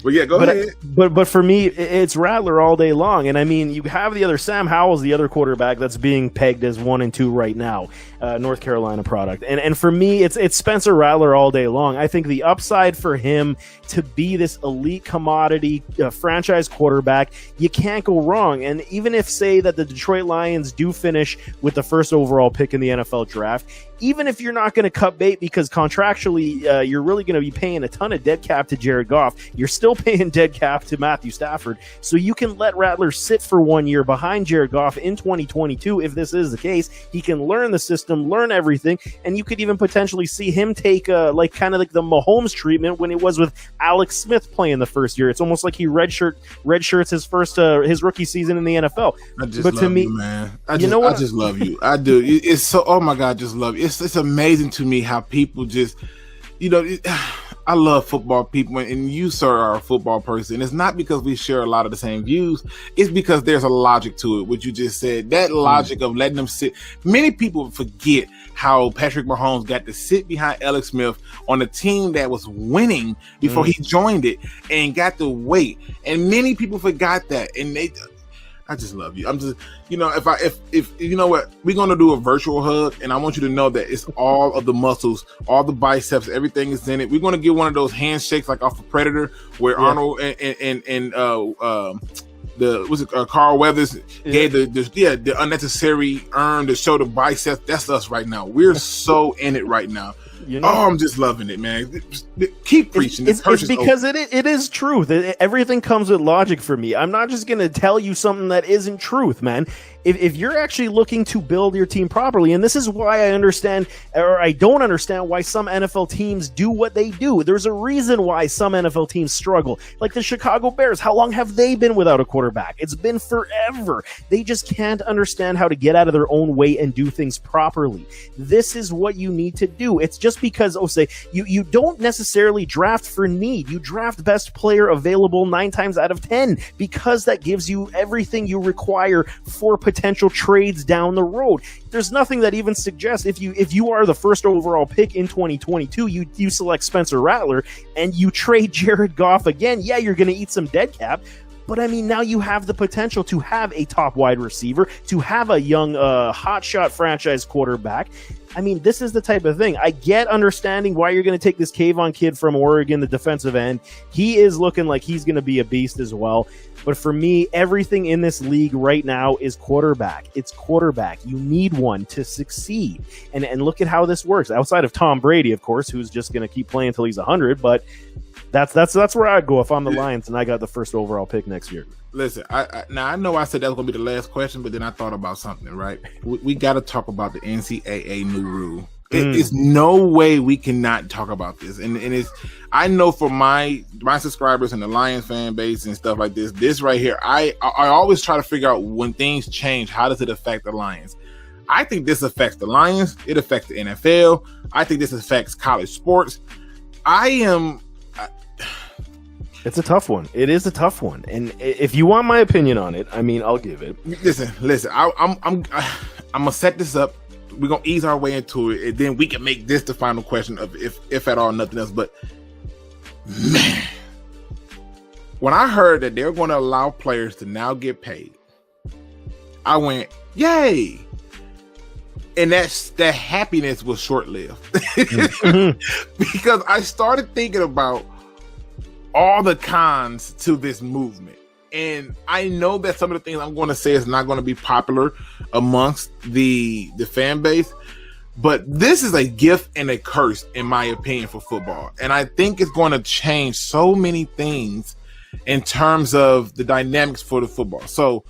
But yeah, go ahead. But for me, it's Rattler all day long. And I mean, you have the other Sam Howell's the other quarterback that's being pegged as 1 and 2 right now, North Carolina product. And for me, it's Spencer Rattler all day long. I think the upside for him to be this elite commodity franchise quarterback, you can't go wrong. And even if, say, that the Detroit Lions do finish with the first overall pick in the NFL draft, even if you're not going to cut bait because contractually you're really going to be paying a ton of dead cap to Jared Goff, you're still paying dead cap to Matthew Stafford. So you can let Rattler sit for 1 year behind Jared Goff in 2022. If this is the case, he can learn the system, learn everything, and you could even potentially see him take kind of like the Mahomes treatment when it was with Alex Smith playing the first year. It's almost like he redshirts his first his rookie season in the NFL. I just love you, man. I just love you. I do. It's so, oh my God, I just love you. It's amazing to me how people just, I love football people, and you, sir, are a football person. It's not because we share a lot of the same views. It's because there's a logic to it, what you just said. That logic of letting them sit. Many people forget how Patrick Mahomes got to sit behind Alex Smith on a team that was winning before he joined it and got to wait. And many people forgot that. And I just love you. I'm just, if you know what, we're going to do a virtual hug, and I want you to know that it's all of the muscles, all the biceps, everything is in it. We're going to get one of those handshakes like off of Predator, where Arnold and Carl Weathers gave the unnecessary urn to show the biceps. That's us right now. We're so in it right now. I'm just loving it, man. Keep preaching. It's because it is truth. Everything comes with logic for me. I'm not just going to tell you something that isn't truth, man. If you're actually looking to build your team properly, and this is why I understand, or I don't understand why some NFL teams do what they do. There's a reason why some NFL teams struggle. Like the Chicago Bears, how long have they been without a quarterback? It's been forever. They just can't understand how to get out of their own way and do things properly. This is what you need to do. It's just because, you don't necessarily draft for need. You draft best player available 9 times out of 10 because that gives you everything you require for potential trades down the road. There's nothing that even suggests if you are the first overall pick in 2022, you select Spencer Rattler and you trade Jared Goff again. Yeah, you're going to eat some dead cap. But I mean, now you have the potential to have a top wide receiver, to have a young hotshot franchise quarterback. I mean, this is the type of thing. I get understanding why you're going to take this Kayvon kid from Oregon, the defensive end. He is looking like he's going to be a beast as well. But for me, everything in this league right now is quarterback. It's quarterback. You need one to succeed. And look at how this works. Outside of Tom Brady, of course, who's just going to keep playing until he's 100. But that's where I'd go if I'm the Lions and I got the first overall pick next year. Listen, I know I said that was going to be the last question, but then I thought about something, right? We got to talk about the NCAA new rule. There's no way we cannot talk about this. And it's, I know for my subscribers and the Lions fan base and stuff like this right here, I always try to figure out when things change, how does it affect the Lions? I think this affects the Lions. It affects the NFL. I think this affects college sports. It's a tough one. It is a tough one. And if you want my opinion on it, I mean, I'll give it. Listen. I'm gonna set this up. We're gonna ease our way into it, and then we can make this the final question of if at all, nothing else. But man, when I heard that they're going to allow players to now get paid, I went, yay! And that happiness was short-lived because I started thinking about all the cons to this movement. And I know that some of the things I'm going to say is not going to be popular amongst the fan base, but this is a gift and a curse, in my opinion, for football. And I think it's going to change so many things in terms of the dynamics for the football. So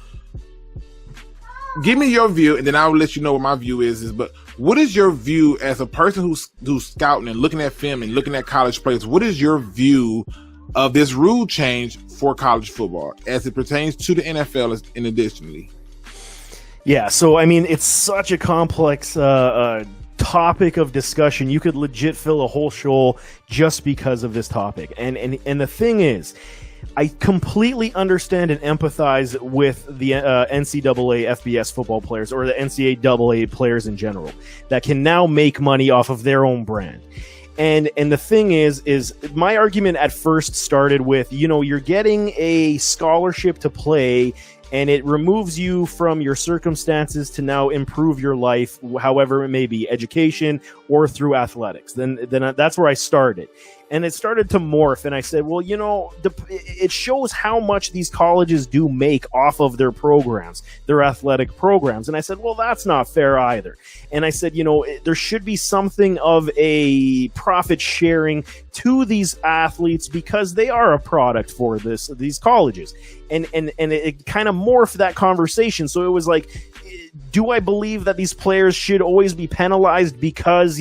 give me your view, and then I'll let you know what my view is. But what is your view as a person who's scouting and looking at film and looking at college players? What is your view of this rule change for college football as it pertains to the NFL in additionally? Yeah, so I mean, it's such a complex topic of discussion. You could legit fill a whole show just because of this topic. And the thing is, I completely understand and empathize with the NCAA FBS football players, or the NCAA players in general, that can now make money off of their own brand. And the thing is my argument at first started with, you're getting a scholarship to play, and it removes you from your circumstances to now improve your life, however it may be, education or through athletics. Then that's where I started. And it started to morph, and I said, well, it shows how much these colleges do make off of their programs, their athletic programs. And I said, well, that's not fair either. And I said, there should be something of a profit sharing to these athletes because they are a product for these colleges. And it kind of morphed that conversation. So it was like, do I believe that these players should always be penalized because,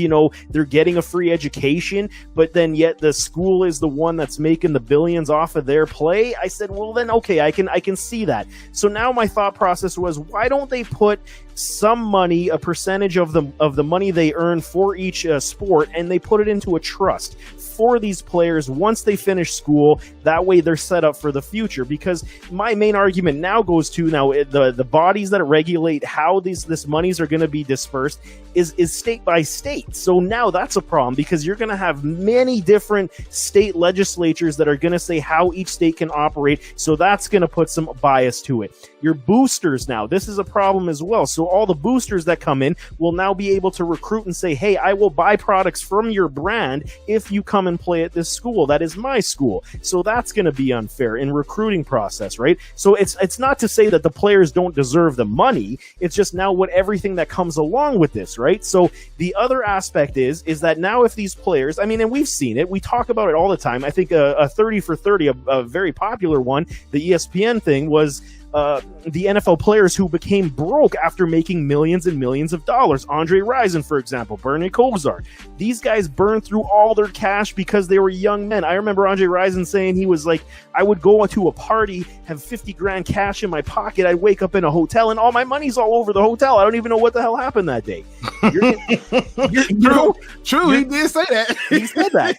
they're getting a free education, but then yet the school is the one that's making the billions off of their play? I said, well, then, okay, I can see that. So now my thought process was, why don't they put some money, a percentage of the money they earn for each sport, and they put it into a trust for these players once they finish school. That way they're set up for the future, because my main argument now goes to the bodies that regulate how this monies are going to be dispersed is state by state. So now that's a problem, because you're going to have many different state legislatures that are going to say how each state can operate. So that's going to put some bias to it. Your boosters now, this is a problem as well. So all the boosters that come in will now be able to recruit and say, hey, I will buy products from your brand if you come and play at this school. That is my school. So that's going to be unfair in recruiting process, right? So it's not to say that the players don't deserve the money. It's just now what everything that comes along with this, right? So the other aspect is that now if these players, I mean, and we've seen it, we talk about it all the time. I think a 30 for 30, a very popular one, the ESPN thing was the NFL players who became broke after making millions and millions of dollars. Andre Rison, for example, Bernie Kosar. These guys burned through all their cash because they were young men. I remember Andre Rison saying he was like, I would go to a party, have 50 grand cash in my pocket. I'd wake up in a hotel and all my money's all over the hotel. I don't even know what the hell happened that day. True, he did say that. He said that.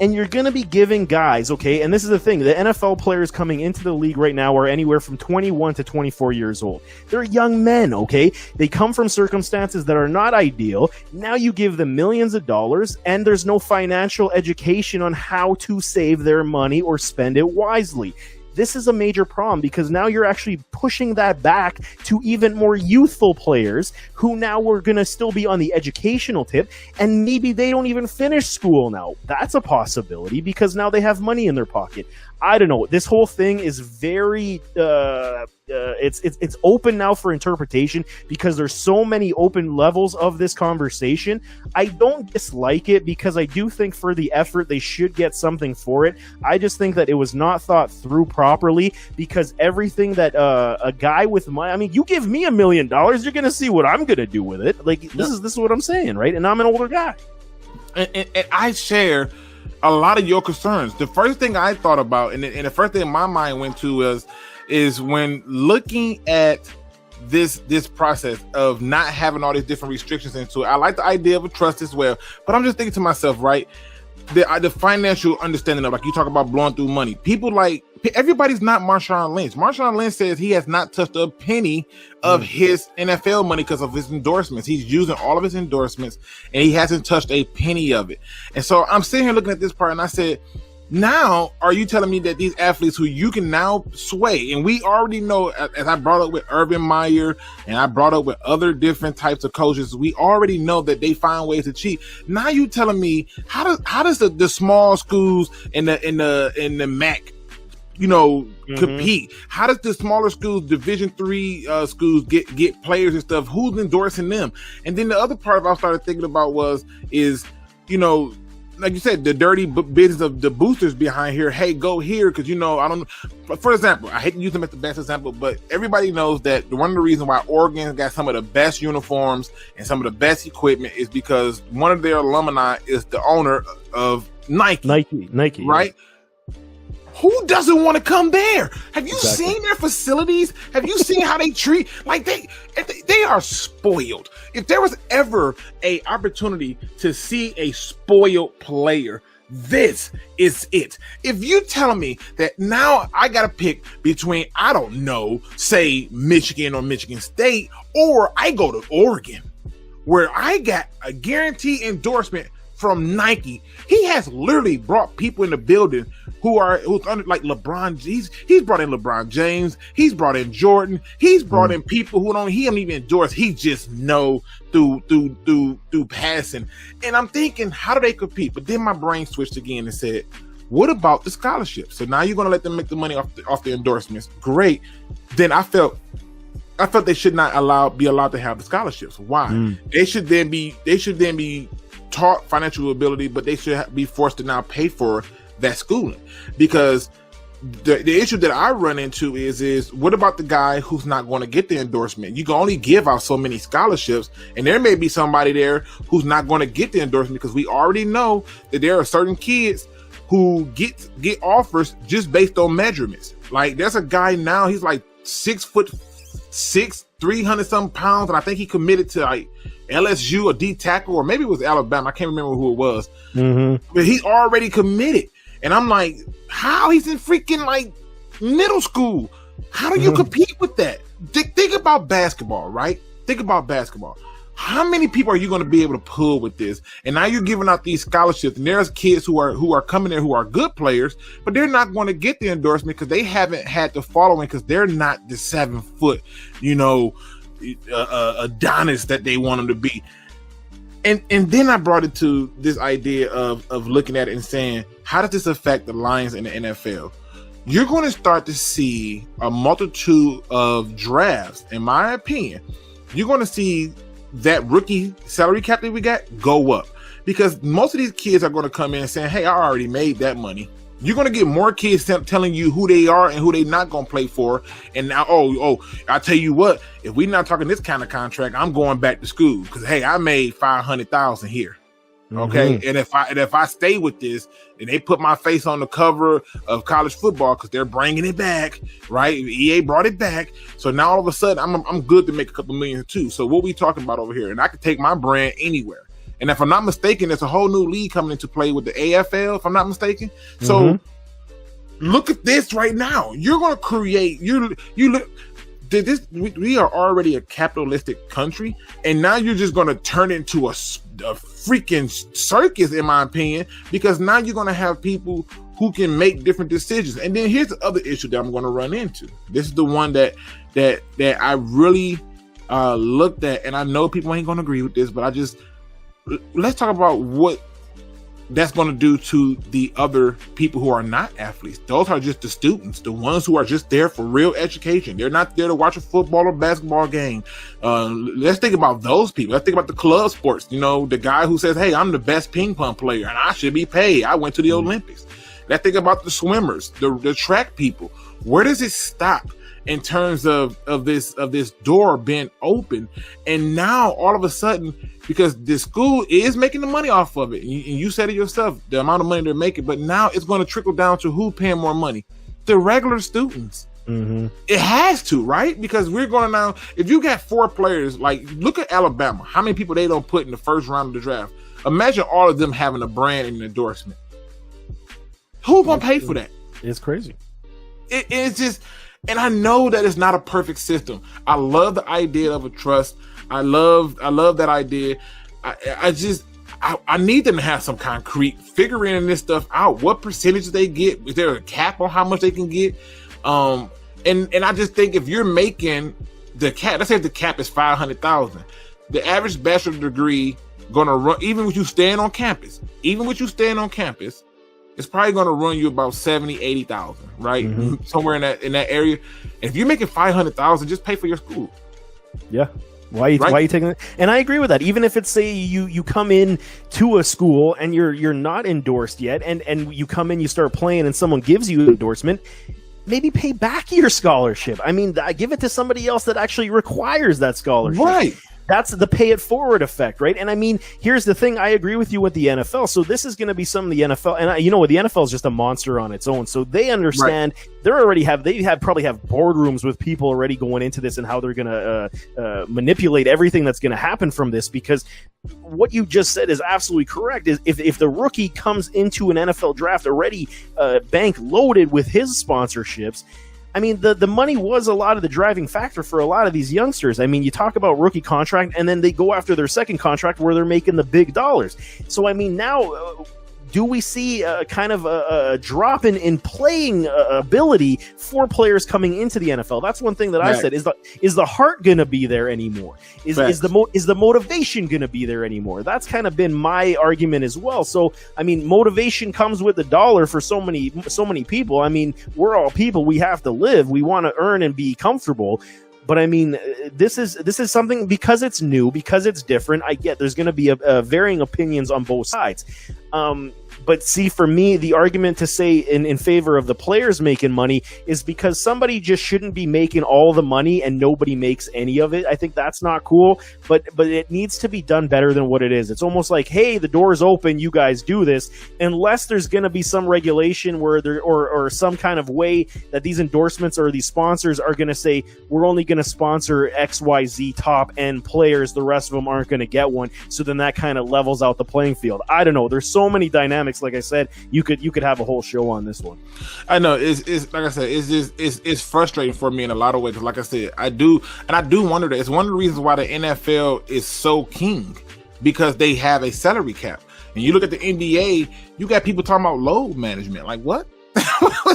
And you're going to be giving guys, okay, and this is the thing, the NFL players coming into the league right now are anywhere from 21 to 24 years old. They're young men, okay? They come from circumstances that are not ideal. Now you give them millions of dollars, and there's no financial education on how to save their money or spend it wisely. This is a major problem, because now you're actually pushing that back to even more youthful players who now are going to still be on the educational tip, and maybe they don't even finish school now. That's a possibility, because now they have money in their pocket. I don't know. This whole thing is very it's open now for interpretation, because there's so many open levels of this conversation. I don't dislike it, because I do think for the effort they should get something for it. I just think that it was not thought through properly, because everything that a guy with money, I mean, you give me $1 million, you're going to see what I'm going to do with it. Like, this is what I'm saying, right? And I'm an older guy. And I share a lot of your concerns. The first thing I thought about, and the first thing my mind went to is when looking at this process of not having all these different restrictions into it. I like the idea of a trust as well, but I'm just thinking to myself, right? The financial understanding of, like, you talk about blowing through money. People like, everybody's not Marshawn Lynch. Marshawn Lynch says he has not touched a penny of his NFL money because of his endorsements. He's using all of his endorsements, and he hasn't touched a penny of it. And so I'm sitting here looking at this part, and I said, now, are you telling me that these athletes who you can now sway, and we already know, as I brought up with Urban Meyer, and I brought up with other different types of coaches, we already know that they find ways to cheat. Now you telling me how does the small schools in the MAC, compete? How does the smaller schools, Division III schools get players and stuff? Who's endorsing them? And then the other part I started thinking about is like you said, the dirty business of the boosters behind here. Hey, go here, because I don't. For example, I hate to use them as the best example, but everybody knows that one of the reasons why Oregon got some of the best uniforms and some of the best equipment is because one of their alumni is the owner of Nike, right? Who doesn't want to come there? Have you seen their facilities? Have you seen how they treat? Like, they are spoiled. If there was ever a opportunity to see a spoiled player, this is it. If you tell me that now I got to pick between, I don't know, say Michigan or Michigan State, or I go to Oregon, where I got a guaranteed endorsement from Nike. He has literally brought people in the building who's under, like LeBron. He's brought in LeBron James. He's brought in Jordan. He's brought in people he don't even endorse. He just know through passing. And I'm thinking, how do they compete? But then my brain switched again and said, what about the scholarships? So now you're going to let them make the money off the endorsements. Great. Then I felt they should not be allowed to have the scholarships. Why? They should then be taught financial ability, but they should be forced to now pay for that schooling. Because the issue that I run into is what about the guy who's not going to get the endorsement? You can only give out so many scholarships, and there may be somebody there who's not going to get the endorsement, because we already know that there are certain kids who get offers just based on measurements. Like, there's a guy now, he's like 6'6", 300 some pounds, and I think he committed to like LSU or D tackle, or maybe it was Alabama. I can't remember who it was. But he's already committed, and I'm like, how? He's in freaking like middle school. How do you compete with that? Think about basketball, right? Think about basketball. How many people are you going to be able to pull with this? And now you're giving out these scholarships, and there's kids who are coming there who are good players, but they're not going to get the endorsement because they haven't had the following, because they're not the 7 foot, Adonis that they want them to be. And then I brought it to this idea of looking at it and saying, how does this affect the Lions in the NFL? You're going to start to see a multitude of drafts, in my opinion. You're going to see that rookie salary cap that we got go up, because most of these kids are going to come in and saying, hey, I already made that money. You're going to get more kids telling you who they are and who they not going to play for. And now, I tell you what, if we're not talking this kind of contract, I'm going back to school because, hey, I made $500,000 here. Okay. And if I stay with this and they put my face on the cover of college football because they're bringing it back, right? EA brought it back. So now all of a sudden I'm good to make a couple million too. So what we talking about over here? And I can take my brand anywhere. And if I'm not mistaken, there's a whole new league coming into play with the AFL, if I'm not mistaken. So look at this right now. You're going to create, we are already a capitalistic country, and now you're just going to turn into a freaking circus, in my opinion, because now you're going to have people who can make different decisions. And then here's the other issue that I'm going to run into. This is the one that I really looked at, and I know people ain't going to agree with this, but let's talk about what that's going to do to the other people who are not athletes. Those are just the students, the ones who are just there for real education. They're not there to watch a football or basketball game. Let's think about those people. Let's think about the club sports. The guy who says, hey, I'm the best ping pong player and I should be paid. I went to the Olympics. Let's think about the swimmers, the track people. Where does it stop in terms of this door being open? And now all of a sudden, because the school is making the money off of it, and you said it yourself, the amount of money they're making, but now it's going to trickle down to who paying more money? The regular students. It has to, right? Because we're going to now, if you got 4 players, like look at Alabama, how many people they don't put in the first round of the draft? Imagine all of them having a brand and an endorsement. Who's going to pay for that? It's crazy. It's just, and I know that it's not a perfect system. I love the idea of a trust. I love that idea. I need them to have some concrete figuring this stuff out. What percentage they get? Is there a cap on how much they can get? And I just think if you're making the cap, let's say the cap is $500,000, the average bachelor degree gonna run, even with you staying on campus, it's probably going to run you about 70, 80,000, right? Somewhere in that area. And if you're making 500,000, just pay for your school. Yeah. Why are you taking it? And I agree with that. Even if it's, say you come in to a school and you're not endorsed yet, and you come in, you start playing, and someone gives you an endorsement, maybe pay back your scholarship. I mean, give it to somebody else that actually requires that scholarship. Right. That's the pay it forward effect, right? And I mean, here's the thing. I agree with you with the NFL. So this is going to be some of the NFL, and the NFL is just a monster on its own. So they understand. Right. They probably have boardrooms with people already going into this and how they're going to manipulate everything that's going to happen from this. Because what you just said is absolutely correct. Is if the rookie comes into an NFL draft already bank loaded with his sponsorships, I mean, the money was a lot of the driving factor for a lot of these youngsters. I mean, you talk about rookie contract, and then they go after their second contract where they're making the big dollars. So, I mean, now do we see kind of a drop in playing ability for players coming into the NFL? That's one thing that I said. Is the heart going to be there anymore? Is the motivation going to be there anymore? That's kind of been my argument as well. So, I mean, motivation comes with the dollar for so many people. I mean, we're all people. We have to live. We want to earn and be comfortable. But I mean, this is something, because it's new, because it's different. I get there's going to be varying opinions on both sides. But see, for me, the argument to say in favor of the players making money is because somebody just shouldn't be making all the money and nobody makes any of it. I think that's not cool, but it needs to be done better than what it is. It's almost like, hey, the door's open, you guys do this, unless there's going to be some regulation where or some kind of way that these endorsements or these sponsors are going to say, we're only going to sponsor XYZ top end players, the rest of them aren't going to get one. So then that kind of levels out the playing field. I don't know. There's so many dynamics. Like I said, you could have a whole show on this one. I know it's like I said, it's frustrating for me in a lot of ways. Like I said, I do wonder that it's one of the reasons why the NFL is so king, because they have a salary cap. And you look at the NBA, you got people talking about load management. Like what?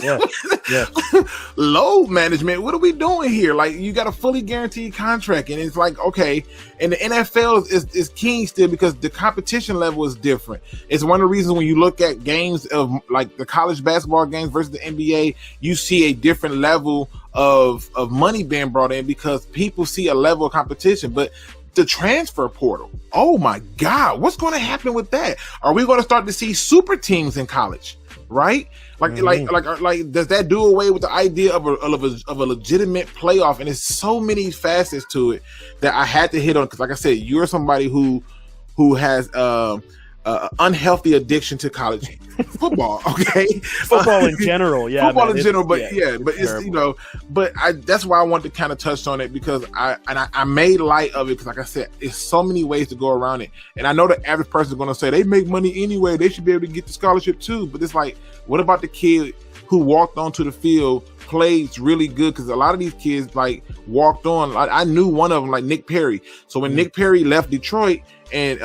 Yeah. Load management. What are we doing here? Like, you got a fully guaranteed contract, and it's like, okay. And the NFL is king still because the competition level is different. It's one of the reasons when you look at games of like the college basketball games versus the NBA, you see a different level of money being brought in because people see a level of competition. But the transfer portal, oh my God, what's going to happen with that? Are we going to start to see super teams in college? Right? Like, does that do away with the idea of a legitimate playoff? And there's so many facets to it that I had to hit on, because, like I said, you're somebody who has unhealthy addiction to college football. Okay, football in general, yeah, football man. in general, but it's but that's why I want to kind of touch on it, because I made light of it because, like I said, it's so many ways to go around it, and I know the average person is going to say they make money anyway, they should be able to get the scholarship too. But it's like, what about the kid who walked onto the field, played really good? Because a lot of these kids like walked on. I knew one of them, like Nick Perry. So when Nick Perry left Detroit, and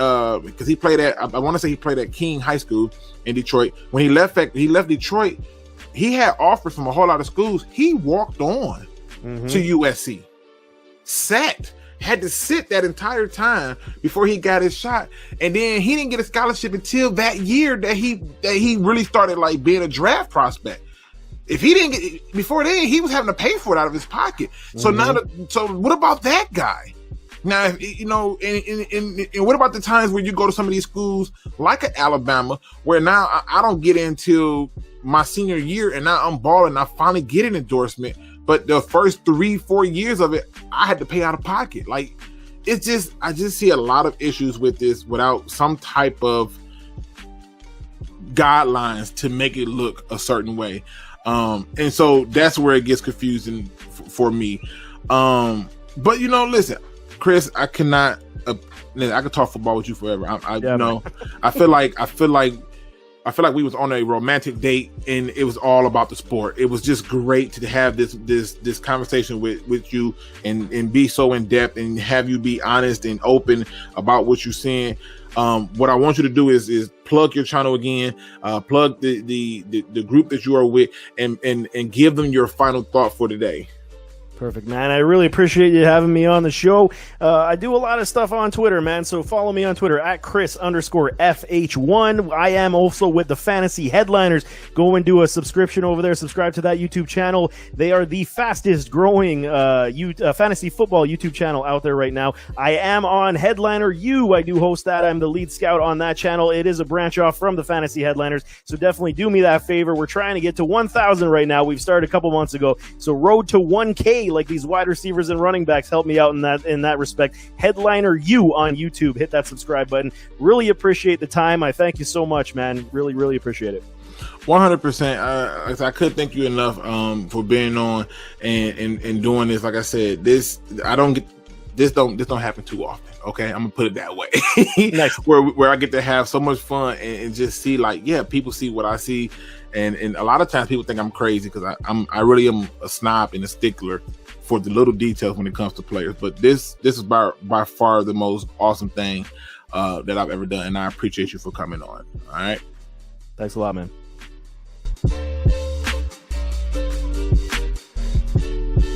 because he played at, I want to say he played at King High School in Detroit. When he left Detroit, he had offers from a whole lot of schools. He walked on to USC, had to sit that entire time before he got his shot, and then he didn't get a scholarship until that year that he really started like being a draft prospect. If he didn't get before then, he was having to pay for it out of his pocket. So so what about that guy? Now, you know, and what about the times where you go to some of these schools like at Alabama, where now I don't get into my senior year, and now I'm balling, I finally get an endorsement, but the first 3-4 years of it, I had to pay out of pocket. Like, it's just, I just see a lot of issues with this without some type of guidelines to make it look a certain way. And so that's where it gets confusing for me. But you know, listen, Chris, I cannot. I could talk football with you forever. I feel like we was on a romantic date, and it was all about the sport. It was just great to have this conversation with you and be so in depth and have you be honest and open about what you're seeing. What I want you to do is plug your channel again, plug the group that you are with, and give them your final thought for today. Perfect, man. I really appreciate you having me on the show. I do a lot of stuff on Twitter, man, so follow me on Twitter at Chris_FH1. I am also with the Fantasy Headliners. Go and do a subscription over there. Subscribe to that YouTube channel. They are the fastest growing fantasy football YouTube channel out there right now. I am on Headliner U. I do host that. I'm the lead scout on that channel. It is a branch off from the Fantasy Headliners, so definitely do me that favor. We're trying to get to 1,000 right now. We've started a couple months ago, so road to 1K. Like these wide receivers and running backs help me out in that respect. Headliner U on YouTube. Hit that subscribe button. Really appreciate the time. I thank you so much, man. Really, really appreciate it. 100%. I couldn't thank you enough for being on and doing this. Like I said, this don't happen too often. Okay, I'm gonna put it that way. Nice. where I get to have so much fun and just see, like, yeah, people see what I see, and a lot of times people think I'm crazy because I really am a snob and a stickler for the little details when it comes to players. But this is by far the most awesome thing that I've ever done, and I appreciate you for coming on. All right, thanks a lot, man.